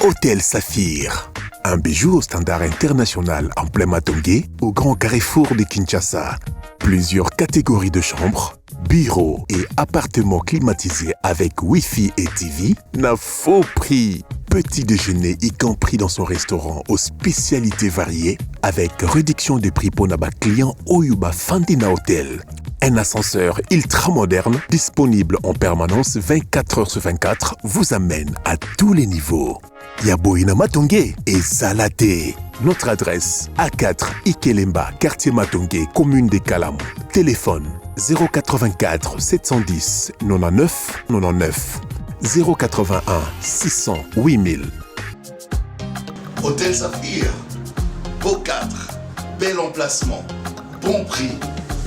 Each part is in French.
Hôtel Saphir. Un bijou au standard international en plein Matongé, au grand carrefour de Kinshasa. Plusieurs catégories de chambres, bureaux et appartements climatisés avec Wi-Fi et TV n'a faux prix. Petit déjeuner y compris dans son restaurant aux spécialités variées avec réduction des prix pour Naba client Oyuba Fandina Hotel. Un ascenseur ultra moderne disponible en permanence 24 heures sur 24 vous amène à tous les niveaux. Yaboina Matongé et Salaté. Notre adresse A4 Ikelemba, quartier Matongé, commune des Kalam. Téléphone 084 710 99 99 081 600 8000. Hôtel Saphir, beau cadre, bel emplacement, bon prix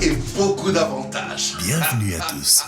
et beaucoup d'avantages. Bienvenue à tous.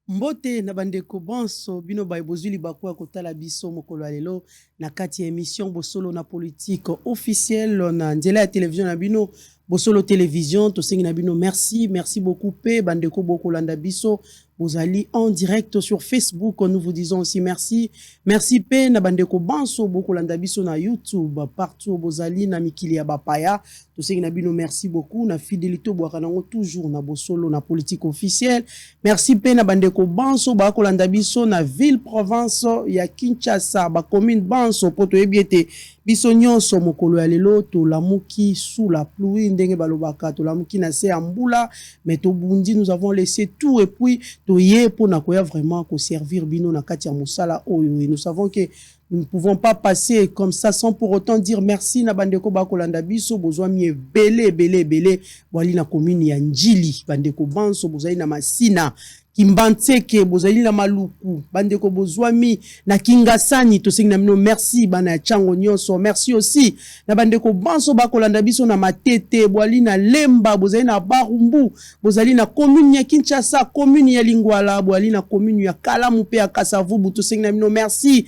Mbote na bandeko bonso bino baibozuli bakwa kotala biso mokolo lelo na kati ya émission Bosolo na politique officielle na nzela ya télévision na bino Bosolo télévision to sengi na bino merci beaucoup pe bandeko bokolanda biso Bozali en direct sur Facebook. Nous vous disons aussi merci. Merci pe na bandeko banso bokolanda biso na YouTube partout Bozali na mikili ya bapaya. To sengi na bino merci beaucoup na fidélité boakanango toujours na Bosolo na politique officielle. Merci pe na bandeko banso bokolanda biso na ville province ya Kinshasa ba commune banso poto ebiete biso nyonso mokolo ya lelo to lamuki sous la pluie ndenge balobaka to lamuki na se ambula mais to bundi nous avons laissé tout et puis toye pour na koya vraiment ko servir bino na kati ya musala oyo et nous savons que nous ne pouvons pas passer comme ça sans pour autant dire merci na bandeko bakolanda biso bozwa mi belé boali na commune ya Njili bandeko banso bozali na Masina Kimbantseke bozali na Maluku bandeko bozwami na Kingasani to sengi na mino merci bana ya Chango nyonso merci aussi na bandeko banso bakolanda biso na Matete boali na Lemba bozali na Barumbu bozali na commune ya Kinshasa commune ya Lingwala boali na commune ya Kalamu pe ya Kasavubu to sengi na mino merci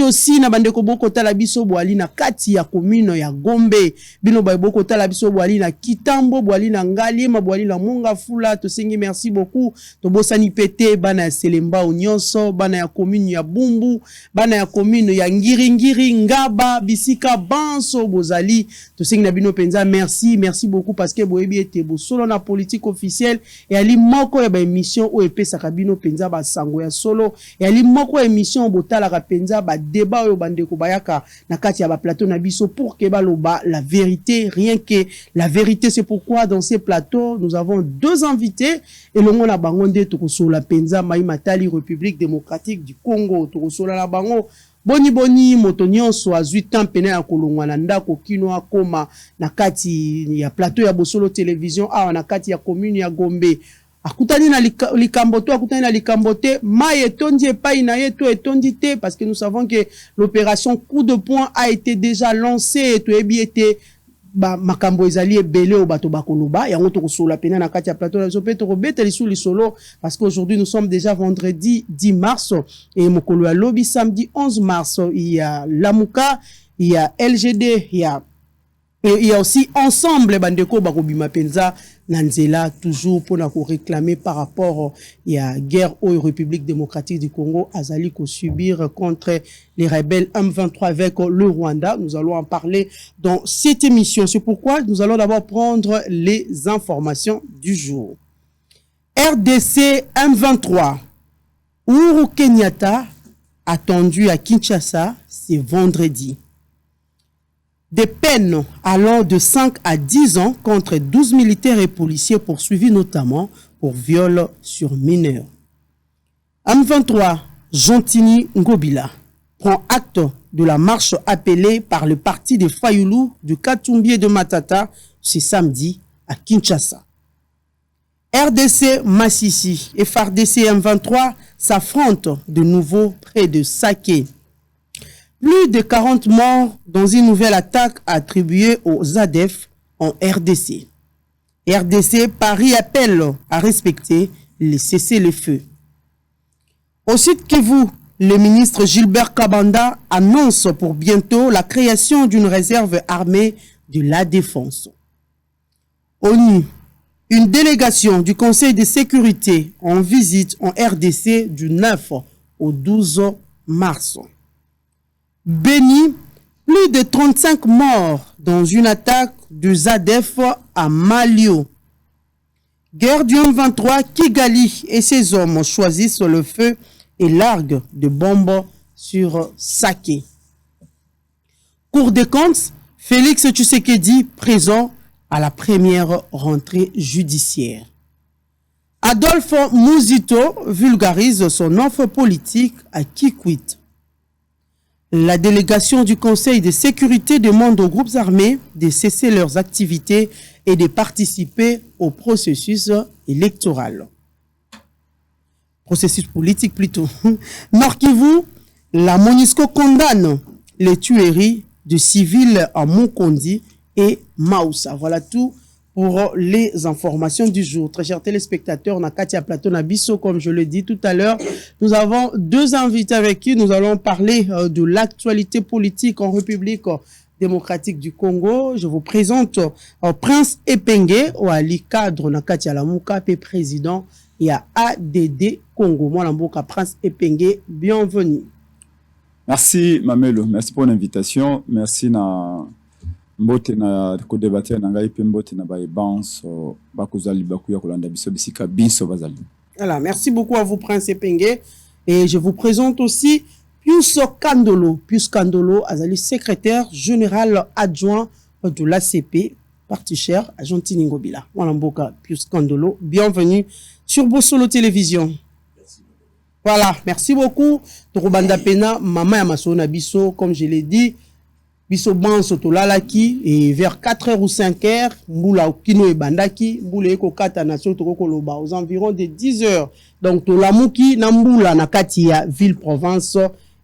aussi na bandeko boko tala biso boali na kati ya commune ya Gombe bino boko tala biso boali na Kitambo boali na Ngaliema boali na Mongafula to sengi merci beaucoup to Sani pete bana ya Selemba Onyonso bana ya commune ya Bumbu bana ya commune ya Ngiri Ngaba Bisika Banso bozali to sengi na bino penza merci beaucoup parce que boyebi ete Bosolo na politique officielle et ali moko ya ba émission o epesaka bino penza ba sango ya solo et ali moko émission botala ka penza ba débat oyo bandeko bayaka na kati ya ba plateau na biso pour que baloba la vérité rien que la vérité. C'est pourquoi dans ces plateaux nous avons deux invités et longo na bango nde tokosola penza mai matali République démocratique du Congo tokosola la bango boni moto nyonso azwi tampene ya kolongwa na ndako kino akoma na kati ya plateau ya Bosolo télévision awa na kati ya commune ya Gombe akutani na likambote mai etondi epai na ye to etondi te parce que nous savons que l'opération coup de poing a été déjà lancée to ebi ete ba makambo ezali ebele o bato bakoloba yango to kosola pena na kati ya plateau na zope to robeta lisuli solo parce qu'aujourd'hui nous sommes déjà vendredi 10 mars et mokolo ya lobi samedi 11 mars il y a Lamuka il y a LGD il y a aussi ensemble bandeko bakobima penza nanzela toujours pour na ko réclamer par rapport à guerre au République démocratique du Congo azali ko subir contre les rebelles M23 avec le Rwanda. Nous allons en parler dans cette émission. C'est pourquoi nous allons d'abord prendre les informations du jour. RDC M23 Uhuru Kenyatta attendu à Kinshasa, c'est vendredi. Des peines allant de 5 à 10 ans contre 12 militaires et policiers poursuivis notamment pour viol sur mineurs. M23, Jontini Ngobila, prend acte de la marche appelée par le parti de Fayoulou du Katumbi et de Matata ce samedi à Kinshasa. RDC Massissi et FARDC M23 s'affrontent de nouveau près de Saké. Plus de 40 morts dans une nouvelle attaque attribuée aux ADF en RDC. RDC Paris appelle à respecter les cessez-le-feu. Au Sud Kivu, le ministre Gilbert Kabanda annonce pour bientôt la création d'une réserve armée de la défense. ONU, une délégation du Conseil de sécurité en visite en RDC du 9 au 12 mars. Béni, plus de 35 morts dans une attaque du ZADF à Malio. Guerre du M23, Kigali et ses hommes choisissent le feu et larguent de bombes sur Saké. Cour des comptes, Félix Tshisekedi présent à la première rentrée judiciaire. Adolphe Mouzito vulgarise son offre politique à Kikwit. La délégation du Conseil de sécurité demande aux groupes armés de cesser leurs activités et de participer au processus électoral. Processus politique plutôt. Nord Kivu, la MONUSCO condamne les tueries de civils à Mukondi et Maoussa. Voilà tout pour les informations du jour. Très chers téléspectateurs, Nakatia Plateau Nabiso, comme je l'ai dit tout à l'heure, nous avons deux invités avec qui nous allons parler de l'actualité politique en République démocratique du Congo. Je vous présente Prince Epenge, Oali cadre Nakatia Lamuka, président et à ADD Congo. Moi, Lamboka Prince Epenge, bienvenue. Merci Mamelo, merci pour l'invitation. Merci na mbote na ko-débattre na ngai pe mbote na baebanso bakuzali bakuya kolanda biso bisika biso bazali. Voilà, merci beaucoup à vous Prince Epenge et je vous présente aussi Pius Kandolo. Pius Kandolo, azali secrétaire général adjoint de l'ACP, parti cher Argentine Ngobila. Voilà mboka Pius Kandolo, bienvenue sur Bosolo Télévision. Voilà, merci beaucoup. Torobanda Pena, Mama Yamasona Biso, comme je l'ai dit, Biso Banso Tolalaki, et vers 4h ou 5h, Mboula Kino et Bandaki, Mboula Eko Kata Nation Tokoloba, aux environs de 10h. Donc, Tolamuki, Namboula, Nakati, ya Ville-Province,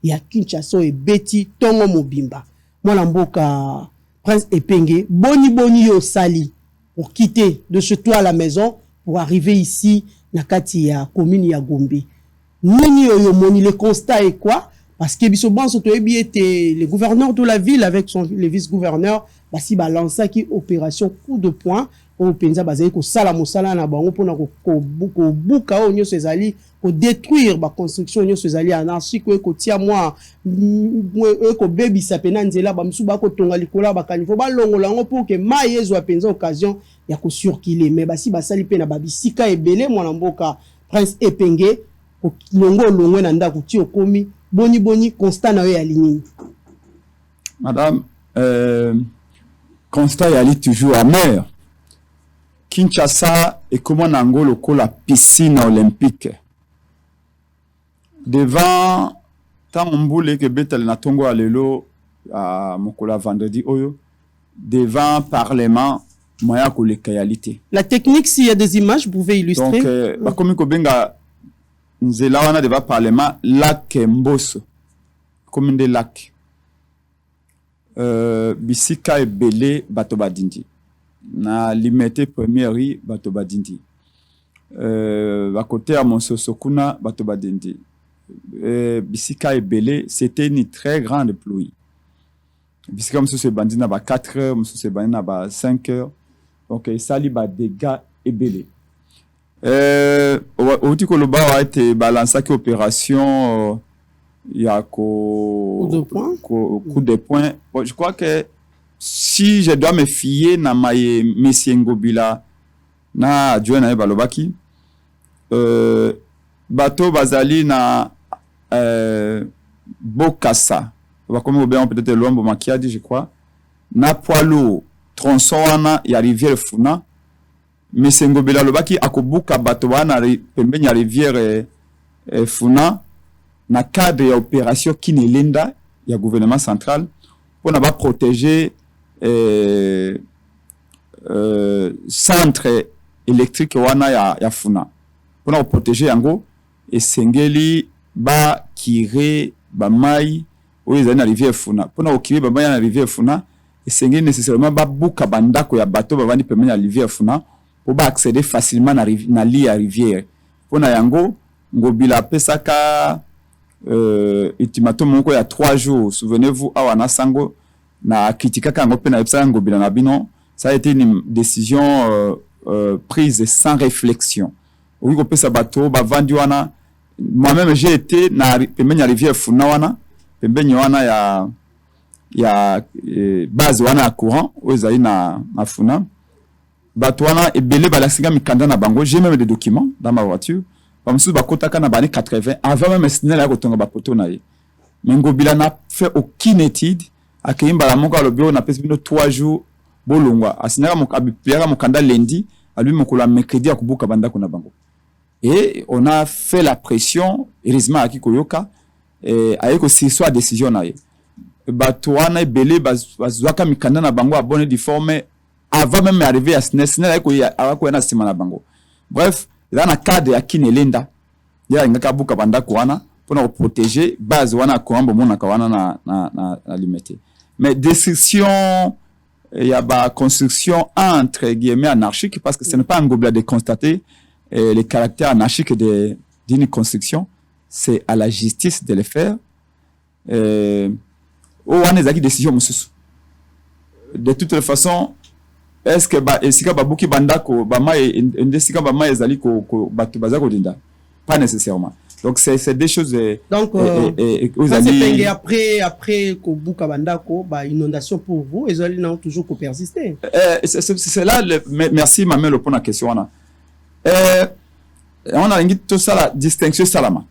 ya Kinshasa et Betty, Tongo Mobimba. Moi, Lamboka, Prince Epenge, Boni Yo Sali, pour quitter de ce toit à la maison, pour arriver ici, Nakati, ya commune ya Gombe. Le constat est quoi? Parce que Bissoban était le gouverneur de la ville avec le vice-gouverneur, basi balança qui opération coup de poing au penza bazali ko sala mosala na bango pona ko buka o nyo sezali ko détruire ba construction nyo sezali anarchique ko tia moi ko baby sapena nzela ba msuba ko tonga likola ba kanifo ba longola ngo pour que mayezo penza occasion ya ko surkiler mais basi basali pe na babisika ebele mwana mboka Prince Epenge longo longwe na ndako ti okomi boni constat na yo ya ligne. Madame, constat yali toujours amer. Kinshasa est comme un angolo la piscine olympique. Devant tant mboule que betel na tongo alelo à mokola vendredi oyo devant parlement moya ko le kayalité. La technique, s'il y a des images, vous pouvez illustrer. Donc comme ko benga nzela wana devant parlement lac Mboso commune de lac bisika ebele bato badindi na limité première rue bato badindi à côté à Monsoso kuna bato badindi bisika ebele c'était une très grande pluie bisika Monsoso bandi na ba 4 heures Monsoso bandi na ba 5 heures donc ça li ba dégâts ebele. Au Koloba a été balancé qui opération il y a coup de poing. Bon, je crois que si je dois me fier na maye Messie Ngobila na adjoint na balobaki bateau bazali na Bokassa va comme on peut-être Lombo Makiadi je crois na poilo tronçon wana ya rivière Funa. Mais c'est Ngobila lobaki akobuka bato wana pembeni ya rivière Funa na cadre ya opération Kinelenda ya gouvernement central pour na ba protéger centre électrique wana ya Funa pour na protéger yango et sengeli ba kire ba mai oyo ezali na rivière Funa pour na okire ba mai na rivière Funa et sengeli nécessairement ba buka bandako ya bato bavandi pembeni ya rivière Funa pour accéder facilement na li à rivière. Pour na yango Ngobila pesaka ultimatum moko ya 3 jours. Souvenez-vous awana sango na kitikaka ngo pe na epsa Ngobila na bino. Ça a été une décision prise sans réflexion. Oui, on peut sabato, ba vandi wana. Moi-même, j'ai été na pembeni ya rivière Funa wana, pembeni wana ya base wana ya courant, ezali na Funa. Bato wana ebele balasinga mikanda na bango, j'ai même des documents dans ma voiture. Bamsu bakotaka na bani 80 avant même SNEL ya kotonga bapoto na ye. Mengobila n'a fait aucune étude, akeyimba la monka lobio na pesi bino 3 jours bolongwa. Asinaka mokabipiaka mokanda lundi, alui mokola mercredi akubuka bandako na bango. Et on a fait la pression, heureusement à Kikoyoka, avec aussi soit décision na ye. Batouana et Belé, bazouaka mikanda na bango abonné du forme avant même d'arriver à SNEL avec na sima na bango. Bref, là na cadre ya Kinelenda, ya ngaka buka bandako wana pour protéger base wana koambo mona kawana na limité. Mais décision il y a ba construction entre guillemets anarchique parce que ce n'est pas un gobelin de constater le caractère anarchique d'une construction, c'est à la justice de le faire. On a des décisions, de toute façon, est-ce que esika babuki bandako bama indesika bama ezali ko batu bazako dinda? Pas nécessairement. Donc c'est des choses. Donc vous allez après ko buka bandako ba inondation pour vous, ezali non toujours ko persister. C'est là merci Mamelo pour la question là. On a une tout ça la distinction salama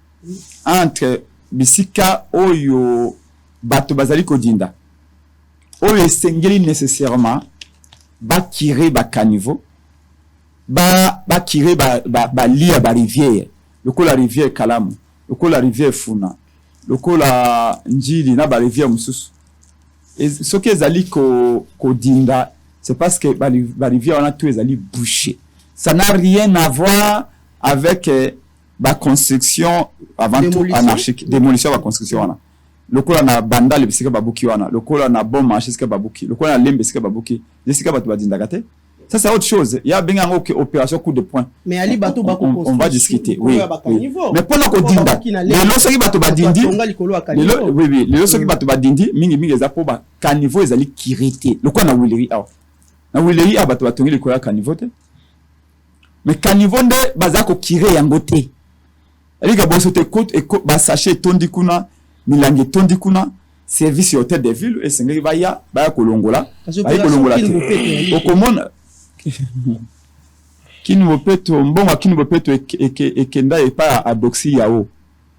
entre bisika oyo bato bazali kodinda oyo sengeli nécessairement ba kire ba caniveau ba kire ba lia ba rivière lokola rivière Kalamu lokola rivière Funa lokola Njili na ba rivière mususu et ce que ezali kodinda c'est parce que ba rivière on a tout ezali bouché. Ça n'a rien à voir avec la construction avant tout anarchique. Démolition de la construction. Le cola na banda le bisika babuki wana. Le cola na bon marché sika babuki. Le cola na lembe sika babuki. Jessica batu badindagate. Ça c'est autre chose. Il y a bien une opération coup de poing. Mais Ali Bato on va discuter. Oui. Mais pendant qu'on dinda, les lorsaki bato badindi. Oui. Les lorsaki bato badindi, mingi ezapo ba caniveau ezali kirité. Le cola na wileri aw. Na wileri abato batongi le cola caniveau te. Mais caniveau nde bazako kire yango te. Elika boso te côte et ba sachet tondi kuna, milangi tondi kuna, service hôtel de ville et sengeli baya kolongola. Baya kolongola te. Okomona kini mopeto mbonga kini mopeto ekenda epa a doxi yao.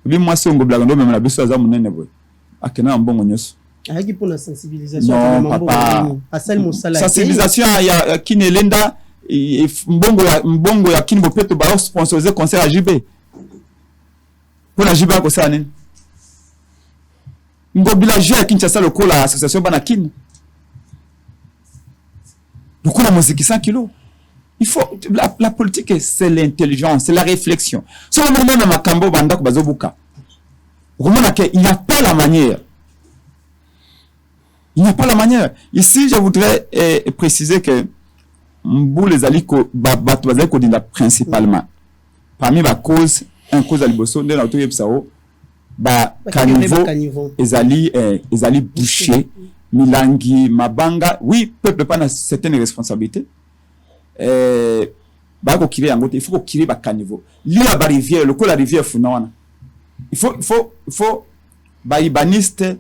Bi moi songo blaga ndo même na biso aza munene boy. Akena mbongo nyoso. Ayaki pour la sensibilisation non, papa. Asal musala. Sensibilisation ya Kinelenda mbongo ya kini mopeto ba sponsoriser concert à JB. Pour la JB ko ça nini? Ngobila jeu ya Kinshasa lokola association bana kin. Donc on a musique 100 kilos. Il faut la politique c'est l'intelligence, c'est la réflexion. Si on met même makambo banda ko bazobuka. Il n'y a pas la manière. Il n'y a pas la manière. Ici, je voudrais préciser que Mbou les aliko bato bazali kodinda principalement. Parmi les causes, un cause à liboso de l'auto yepsao ba caniveau ezali bouché milangi mabanga. Oui, peuple pas na certaines responsabilités. Ba ko kire yango te, il faut ko kire ba caniveau. Lia ba rivière, le ko la rivière Funa wana. Il faut ba ibaniste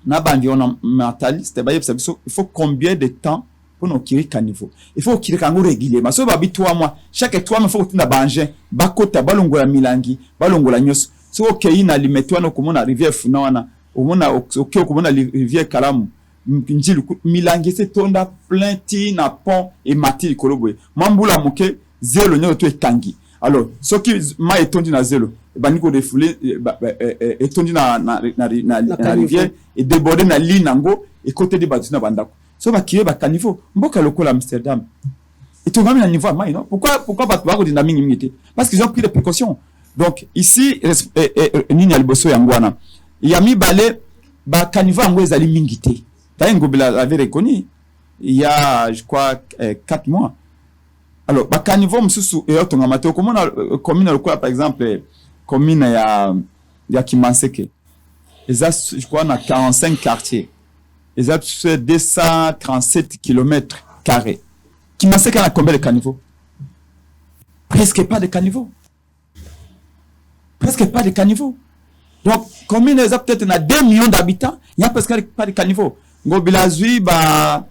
na ba environnementaliste ba yepsa il faut combien de temps pour nous kirer caniveau. Il faut kirer kango régulièrement. So ba bi 3 mois, chaque 3 mois faut que tu na bangin, ba kota balongola milangi, balongola nyos. So okay na limetwa no komona rivière Funa wana, omona okay komona rivière Kalamu. Njili milangi se tonda plein ti na pont et mati koloboye. Mambula moke zéro nyo to etangi. Alors, ce qui ma etondi na zéro, baniko refoulé etondi na rivière et débordé na ligne nango et côté de batuna bandako. So ba kiye ba caniveau mboka lokola Amsterdam. Et tout na niveau mai non? Pourquoi pas toi ko mingi te? Parce qu'ils ont pris des précautions. Donc ici nini aliboso yangwana. Il y a mis balé ba caniveau ngo ezali mingi te. Ngobila avait reconnu il y a je crois 4 mois. Alors ba caniveau msusu et autre ngamato comme on commune lokola par exemple commune ya Kimanseke. Je crois on a 45 quartiers. Ils ont 237 km². Kimaseke a combien de caniveaux? Presque pas de caniveaux. Presque pas de caniveaux. Donc, combien de peut-être on a 2 millions d'habitants, il n'y a presque pas de caniveaux. Ngobilazui, ba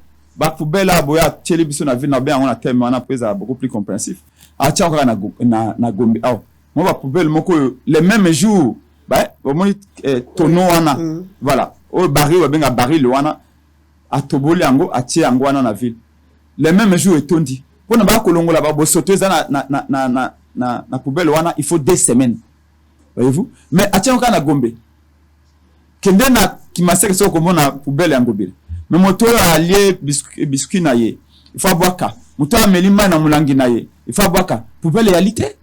poubelle à boya, télévision na ville na bien, on a tellement, on a pris ça beaucoup plus compréhensif. A tia encore na gombe. Ah, moi ba poubelle, moko les mêmes jours, bah, au moins tonneau wana, voilà. Au baril, ben a baril wana, a toboli ango, a tia ango wana na ville. Les mêmes jours et tondi. Pour ne pas kolongo là, ba sauter ça na poubelle wana, il faut 2 semaines. Voyez-vous? Mais a tia encore na gombe. Kende na Kimaseke so comme na poubelle en gobile. Mais moto allié biscuit na ye. Il faut boire ka. Moto amelima na mulangi na ye. Il faut boire ka. Poubelle réalité.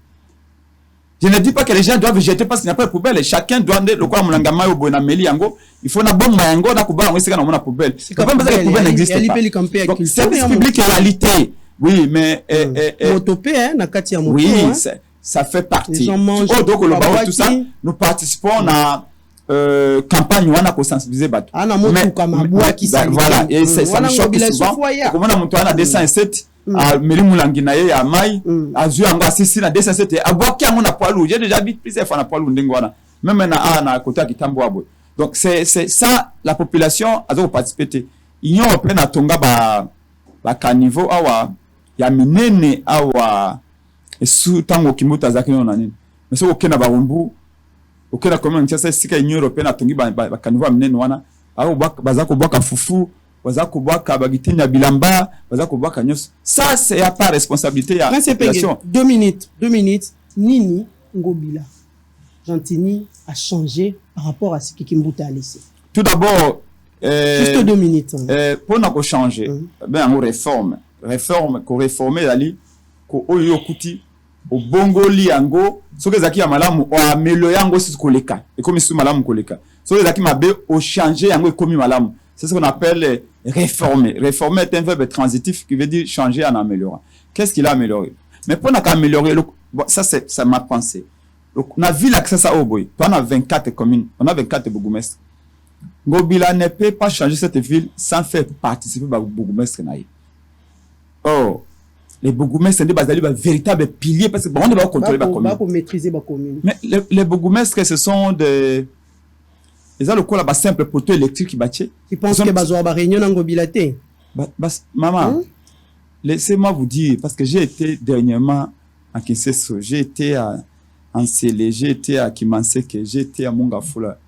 Je ne dis pas que les gens doivent jeter parce qu'il n'y a pas de poubelle. Chacun doit le quoi mulanga mayo bona meli yango. Il faut na bon mayango na kuba ngo sika na mona poubelle. C'est pas parce que la poubelle n'existe pas. Donc service public réalité. Oui, mais motopé hein na kati ya moto. Oui, ça fait partie. Donc le baro tout ça, nous participons à campagne wana ko sensibiliser bato. Ana moto kama bwa ki voilà, et ça me choque souvent. Comme on a moto ana 207 à meli mulangi na ye ya mai, azu anga sisi na 207 abwaki yango na poilu. J'ai déjà vu plusieurs fois na poilu ndenge wana. Même na côté Kitambo abo. Donc c'est ça la population a doit participer. Union européenne a tonga ba caniveau awa ya minene awa esu tango kimuta zakino na nini. Mais so okena ba rumbu okena comme on sait sika Union européenne a tongi ba caniveau minene wana awo bazako boka fufu bazako boka bagitinya bilamba bazako boka nyos. Ça c'est à part responsabilité ya population. 2 minutes Nini Ngobila Gentini a changé par rapport à ce que Kimbuta a laissé. Tout d'abord juste 2 minutes. Pour n'a pas changer ben on réforme ko réformer ali ko oyo kuti au bongo li yango soki zaki ya malamu o améliorer yango si koleka et comme si malamu koleka soki zaki mabe o changer yango comme malamu. C'est ce qu'on appelle réformer. Réformer est un verbe transitif qui veut dire changer en améliorant. Qu'est-ce qu'il a amélioré? Mais pour n'a qu'améliorer bon, ça m'a pensé. Donc na ville accès ça au boy. On a 24 communes, on a 24 bourgmestres. Ngobila ne peut pas changer cette ville sans faire participer au bourgmestre naïe. Oh, les bourgmestres sont des véritables piliers parce que bon, on doit contrôler la commune. Pour maîtriser la commune. Mais les bourgmestres, ce sont des... Ils ont le coup là, simple poteau électrique qui bâtit. Tu penses que Bazoa va réunion en Gobilaté? Maman, laissez-moi vous dire, parce que j'ai été dernièrement à Kinshasa, j'ai été à Ansele, j'ai été à Kimanseke, j'ai été à Mongafula,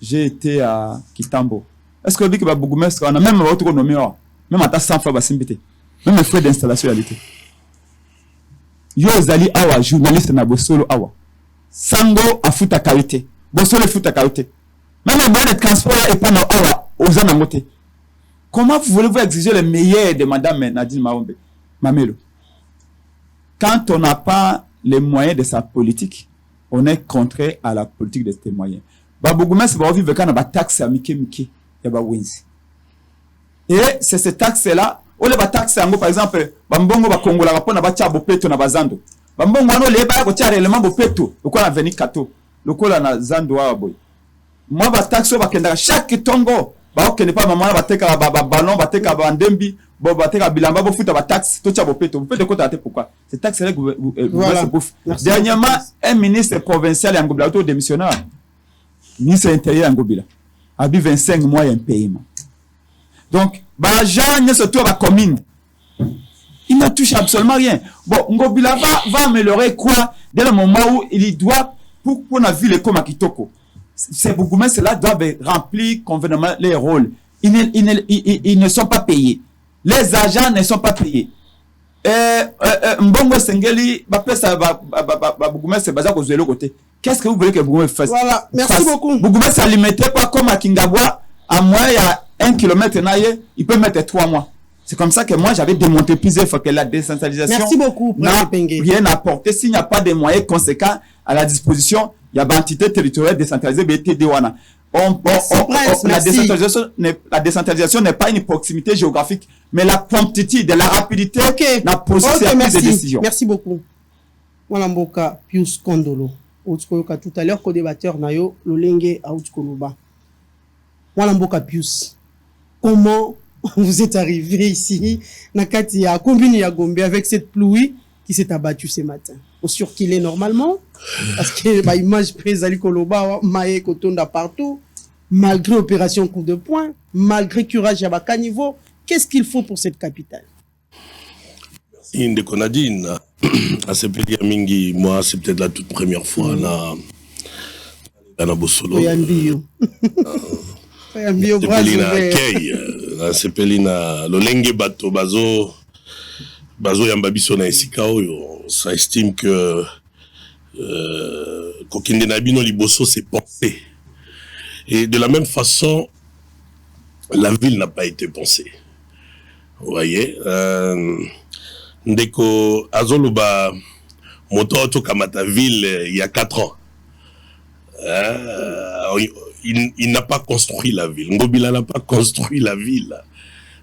j'ai été à Kitambo. Est-ce que vous dites que les bourgmestres, on a même votre nommé, même à ta 100 fois, même les frais d'installation réalité. Yo zali awa journaliste na bosolo awa. Sango afuta qualité. Bosolo futa qualité. Même le moyen de transport est pas na awa aux anamote. Comment voulez-vous exiger le meilleur de madame Nadine Maombe Mamelo? Quand on n'a pas les moyens de sa politique, on est contraire à la politique de ses moyens. Babougoumès va vivre quand on a taxe à Miki et ba Winzi. Et c'est cette taxe là. Ole ba taxe yango par exemple bambongo ba kongola ba pona ba tia bopeto na bazando bambongo ano le ba ko tia réellement bopeto lokola na veni kato lokola na zando wa boy moi ba taxe ba kenda chaque tongo ba okende pa maman ba teka ba ballon ba teka ba ndembi bo ba teka bilamba bo futa ba taxe to tia bopeto ko ta pourquoi cette taxe là voilà. Dernièrement un ministre provincial en Ngobila auto démissionnaire ministre intérieur en Ngobila a bu 25 mois en paiement. Donc, Jean, surtout à la commune, il ne touche absolument rien. Bon, Ngobila va améliorer quoi dès le moment où il doit, pour la ville comme à Kitoko. Ces bourgmestres là doivent remplir convenablement les rôles. Ils ne sont pas payés. Les agents ne sont pas payés. Mbongo Sengeli, bourgmestre baza ko zelo côté. Qu'est-ce que vous voulez que bourgmestre fasse? Voilà, merci beaucoup. Bourgmestre alimenté pas comme à Kingabwa, à moi il y a 1 kilomètre, il peut mettre 3 mois. C'est comme ça que moi, j'avais démontré plusieurs fois que la décentralisation n'a rien apporté. S'il n'y a pas de moyens conséquents à la disposition, il y a une entité territoriale décentralisée, BTD-WANA. La décentralisation n'est pas une proximité géographique, mais la promptitude, la rapidité, la processus de décision. Merci beaucoup. Voilà, Mboka Pius Kondolo. Tout à l'heure, co-débatteur Nayo, Lolenge Aoutkoluba. Voilà, Mboka Pius. Comment vous êtes arrivé ici, Nakati à combien il y a Gombe avec cette pluie qui s'est abattue ce matin. On surkilé normalement, parce que bah, image prise à l'Ikoloba, Maé Kotonda partout, malgré opération coup de poing, malgré curage à bas niveau, qu'est-ce qu'il faut pour cette capitale? Inde Konadine, à ce pays Mingi, moi c'est peut-être la toute première fois dans Bosolo. Sepelina Lolenge Bato Bazo Yambabiso na Esika oyo, ça estime que Kokinde Nabino Liboso c'est pensé. Et de la même façon, la ville n'a pas été pensée. Vous voyez, Ndeko Azoloba Moto Kamata ville il y a 4 ans. Il n'a pas construit la ville. Ngobila n'a pas construit la ville.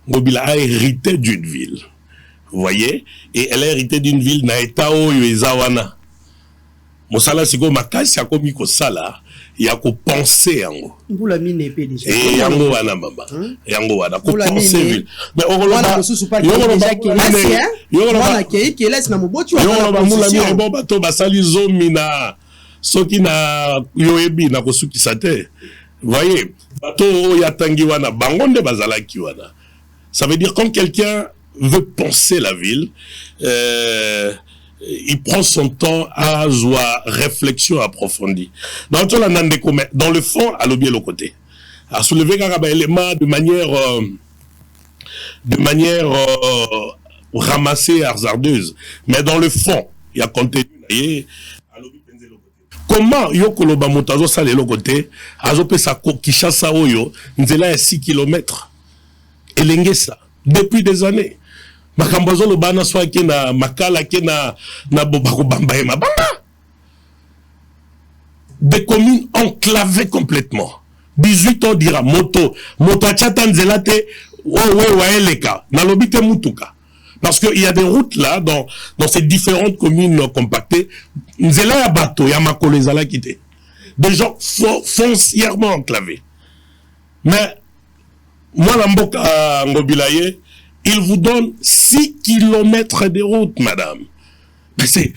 Ngobila a hérité d'une ville. Vous voyez? Et elle a hérité d'une ville na etao yoezawana. Mosala siko makasi akomi ko sala, ya ko penser yango. Mbula mine epé déjà. Et yango wana mama. Yango wana ko penser ville. Mais wana susu pa déjà que là wana ke laisse na moboti wana na mula mine bon bato basali zomi na soki na yoebi na kosukisa te. Voyez, bato yatangi wana bangonde bazalaki wana. Ça veut dire quand quelqu'un veut penser la ville, il prend son temps à avoir réflexion approfondie. Dans le fond, à l'objet le côté. À soulever un élément de manière ramassée, hasardeuse. Mais dans le fond, il y a contenu. Comment Yokoloba Motazo sale le côté, azope sa Kishasa Oyo, nzela ya 6 km. Elengesa, depuis des années. Makambazo lo bana soit ke na makala ke na bobako bamba mabanga. Des communes enclavées complètement. 18 ans dira moto achata nzela te waeleka na lobite mutuka. Parce qu'il y a des routes là, dans ces différentes communes compactées, nzela ya bato, ya makolo ezala kite. Des gens foncièrement enclavés. Mais, moi, la mboka Ngobilaye, il vous donne 6 kilomètres de route, madame. Mais c'est,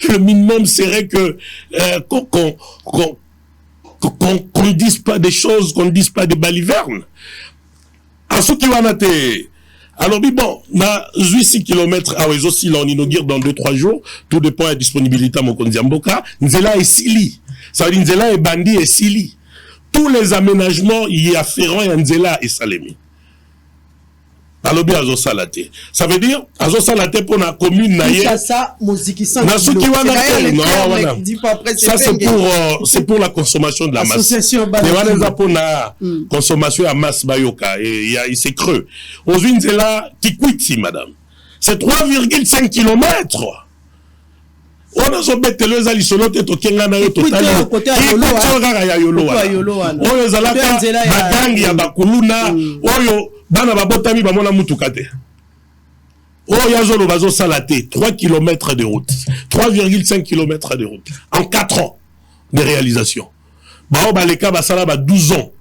le minimum serait que, qu'on ne dise pas des choses, qu'on ne dise pas des balivernes. À ce qui va noter, alors, bon, na 6 km, ah oui, aussi, là, on inaugure dans 2-3 jours, tout dépend de la disponibilité à Mokondiamboka, Nzela et Sili. Ça veut dire Nzela et Bandi et Sili. Tous les aménagements y afférents à Nzela et Salemi. Alors, bien, Azo Salate. Ça veut dire, Azo Salate pour la commune, naïe. Ça, musique, ça, ça, c'est pour la consommation de la masse. Mais voilà, pour la consommation à masse, Bayoka. Et il s'est creux. Aujourd'hui, Nzela, qui quitte, madame. C'est 3,5 km. On a son bête, les alisolotes, et tokenga na yo total. Oyo zalaka, bagangi ya bakuluna, oyo, bana babotami bamona mutukate. Oyo yazolo bazo salate, 3 km de route. 3,5 km de route. En 4 ans de réalisation. Bao baleka basala ba 12 ans.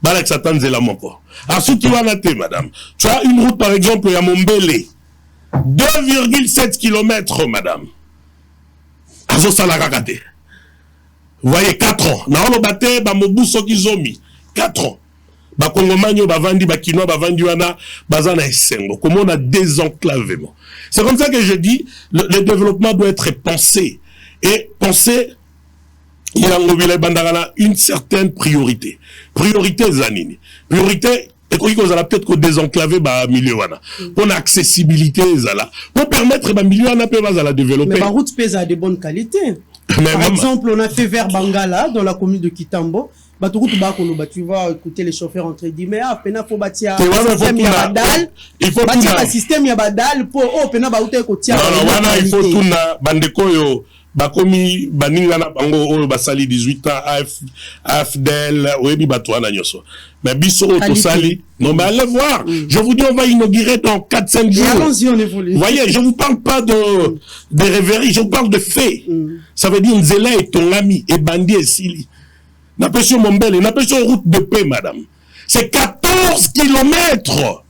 Balak satan zela moko. Asuki wana te, madame. Tu as une route, par exemple, ya Mombele. 2,7 km, madame. Azo salakakate. Vous voyez, 4 ans. Na ono bate, ba mobuso kizomi. 4 ans. Ba kongomanyo, ba vandi, ba kinoa, ba vandi wana, bazana esengo. Comment on a désenclavement. C'est comme ça que je dis, le développement doit être pensé. Et pensé, il y a une certaine priorité. Priorité zanini. Priorité, et qu'on a peut-être qu'on désenclaver ba milieu wana. Pour l'accessibilité zala. Pour permettre ba milieu wana peut la développer. Mais ma route pèse à de bonnes qualités. Par exemple, on a fait vers Bangala, dans la commune de Kitambo. Tu vas écouter les chauffeurs entre guillemets, ah, pena faut bâtir un système yabadal. Il faut bâtir un système yabadal pour oh pena ba ute ko tia. Non, il faut tout na bandeko yo bakomi baninga na bango oyo basali 18 ans AFDL oyebi bato wana nyoso. Mais biso to sali non mais allez voir. Je vous dis on va inaugurer dans 4-5 jours. Allons-y, on évolue. Vous voyez, je vous parle pas de rêveries, je vous parle de faits. Ça veut dire Nzela est ton ami et Bandi et Sili. N'a pas sur Mombele, n'a pas sur route de paix, madame. C'est 14 kilomètres.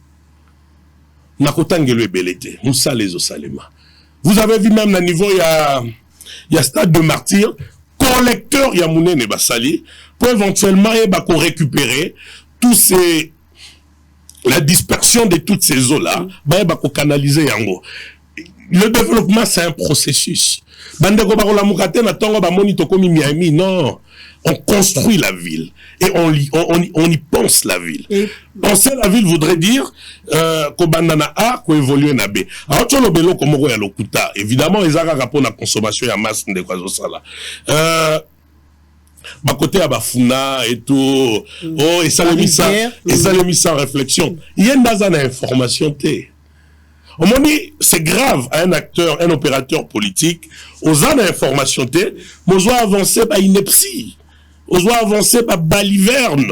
nakotangelo ebelete Moussa les Osalema. Vous avez vu même à niveau il y a stade de martyr collecteur ya munene basali pour éventuellement récupérer tous ces la dispersion de toutes ces eaux là canaliser yango. Le développement c'est un processus. Bandeko bakola mukate na tongo ba moni tokomi Miami, non. On construit la ville et on y pense la ville. Penser la ville voudrait dire qu'on banana A, qu'on évolue na B. Alors tu le belo comme ya lokuta. Évidemment, ils ont rapport à consommation ya masse de quoi ça là. Bah côté à Bafuna et tout. Oh et ça le mis sans réflexion. Il y a une base d'information T. Au moment dit, c'est grave à un acteur, un opérateur politique, aux ans d'information T, mais on avancer par ineptie. On doit avancer par baliverne.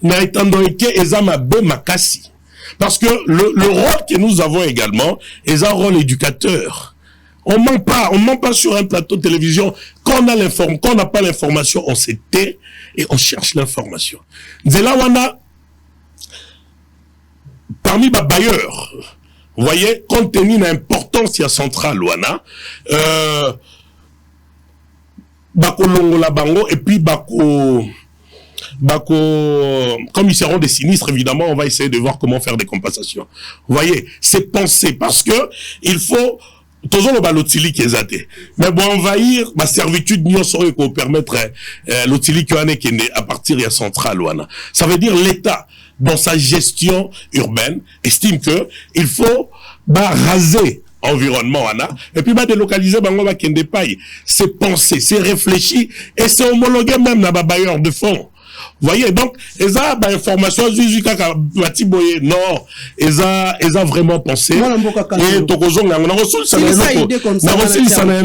Na étant donné que ezama be makasi. Parce que le rôle que nous avons également est un rôle éducateur. On ment pas sur un plateau de télévision. Quand on n'a pas l'information, on se tait et on cherche l'information. Zela wana, parmi les bailleurs, vous voyez, compte tenu de l'importance de la centrale wana, bako longola bango et puis bako comme ils seront des sinistres, évidemment on va essayer de voir comment faire des compensations. Vous voyez, c'est pensé parce que il faut toujours le balotili qui est athée. Mais bon, envahir ma servitude n'y saurait qu'on permettre l'otili qui est à partir de la centrale ouana. Ça veut dire l'État dans sa gestion urbaine estime que il faut raser environnement et puis délocaliser bango ba kende pai. C'est pensé, c'est réfléchi et c'est homologué même dans les bailleurs de fonds. Vous voyez, donc eza ba information kaka bati boye non, eza vraiment pensé et tokozonga na resul ça na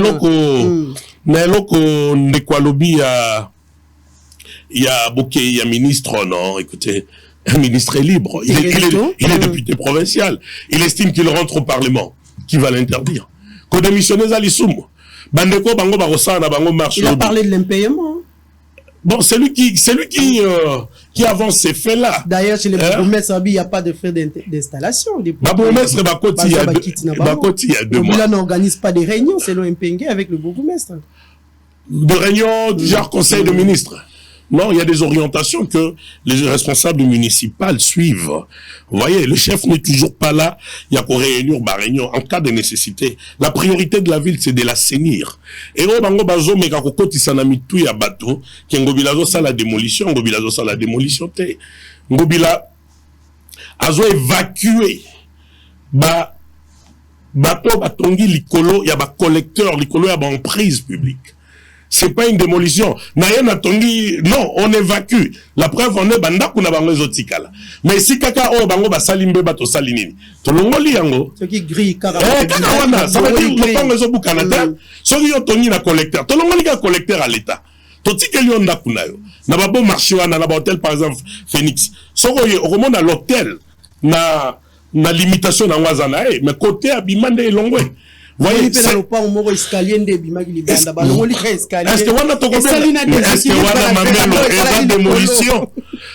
eloko ndekwalobi ya boké ya ministre non, écoutez, un ministre est libre, il est député provincial, il estime qu'il rentre au Parlement. Qui va l'interdire? Qu'on démissionne Zalissoum. Bandeko bango barosana bango marche. Il a parlé de l'impayement. Bon, c'est lui qui avance ces faits-là. D'ailleurs, chez les bourgmestres, il n'y a pas de frais d'installation. Bourgmestre Bakoti, il y a 2 mois. Là, n'organise pas des réunions selon Mpengue avec le bourgmestre. De réunions du genre conseil de ministres. Non, il y a des orientations que les responsables municipaux suivent. Vous voyez, le chef n'est toujours pas là. Il y a qu'au réunion, en cas de nécessité. La priorité de la ville, c'est de l'assainir. Et au bango bazo meka kokoti sanami tout ya bateau, qui ngobilazo ça la démolition, ngobilazo ça la démolition te. Ngobila azo évacuer bateau batongi likolo, ya ba collecteur likolo ya ba emprise publique. C'est pas une démolition. Non, on évacue. La preuve, on est banda kuna bango zotikala. Mais si kaka o bango ba salimbe bato salinini. Tolongoli yango. Ce qui grille kaka. Kaka wana, ça veut dire le bango zo bukanata. Soki yo tongi na collecteur. Tolongoli ka collecteur à l'État. Totikeli onda kuna yo. Na babo marché wana na ba hôtel par exemple Phoenix. Soko yo remonte à l'hôtel na limitation na ngwazana mais côté abimande elongwe. Voyez, est-ce que wana démolition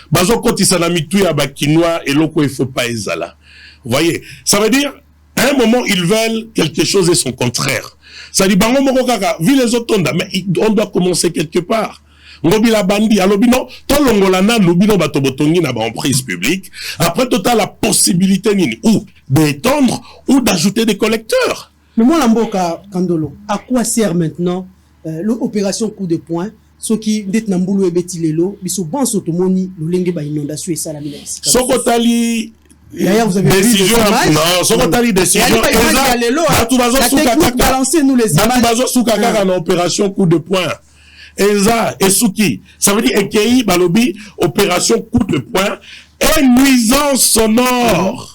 bazo kotisa na mitu ya bakinois et loko il faut pas ezala. Voyez, ça veut dire à un moment ils veulent quelque chose et son contraire. Ça dit bango moko kaka vu les autres mais on doit commencer quelque part. Ngobila bandi alobino to longolana lobino bato botongi na ba emprise publique. Après total la possibilité nini ou d'étendre ou d'ajouter des collecteurs. Mais moi, Lamboka Kandolo, à quoi sert maintenant l'opération coup de poing? Ce qui est Namboulou et Betilelo, ils sont bons automoni, le lingue ba inondation et ça la mine. Sokotali. D'ailleurs, vous avez décision. Non, Sokotali décision. Tout balancer nous les images. Bazo soukaka na opération coup de poing. Eza et Souki. Ça veut dire EKI balobi opération coup de poing et nuisance sonore.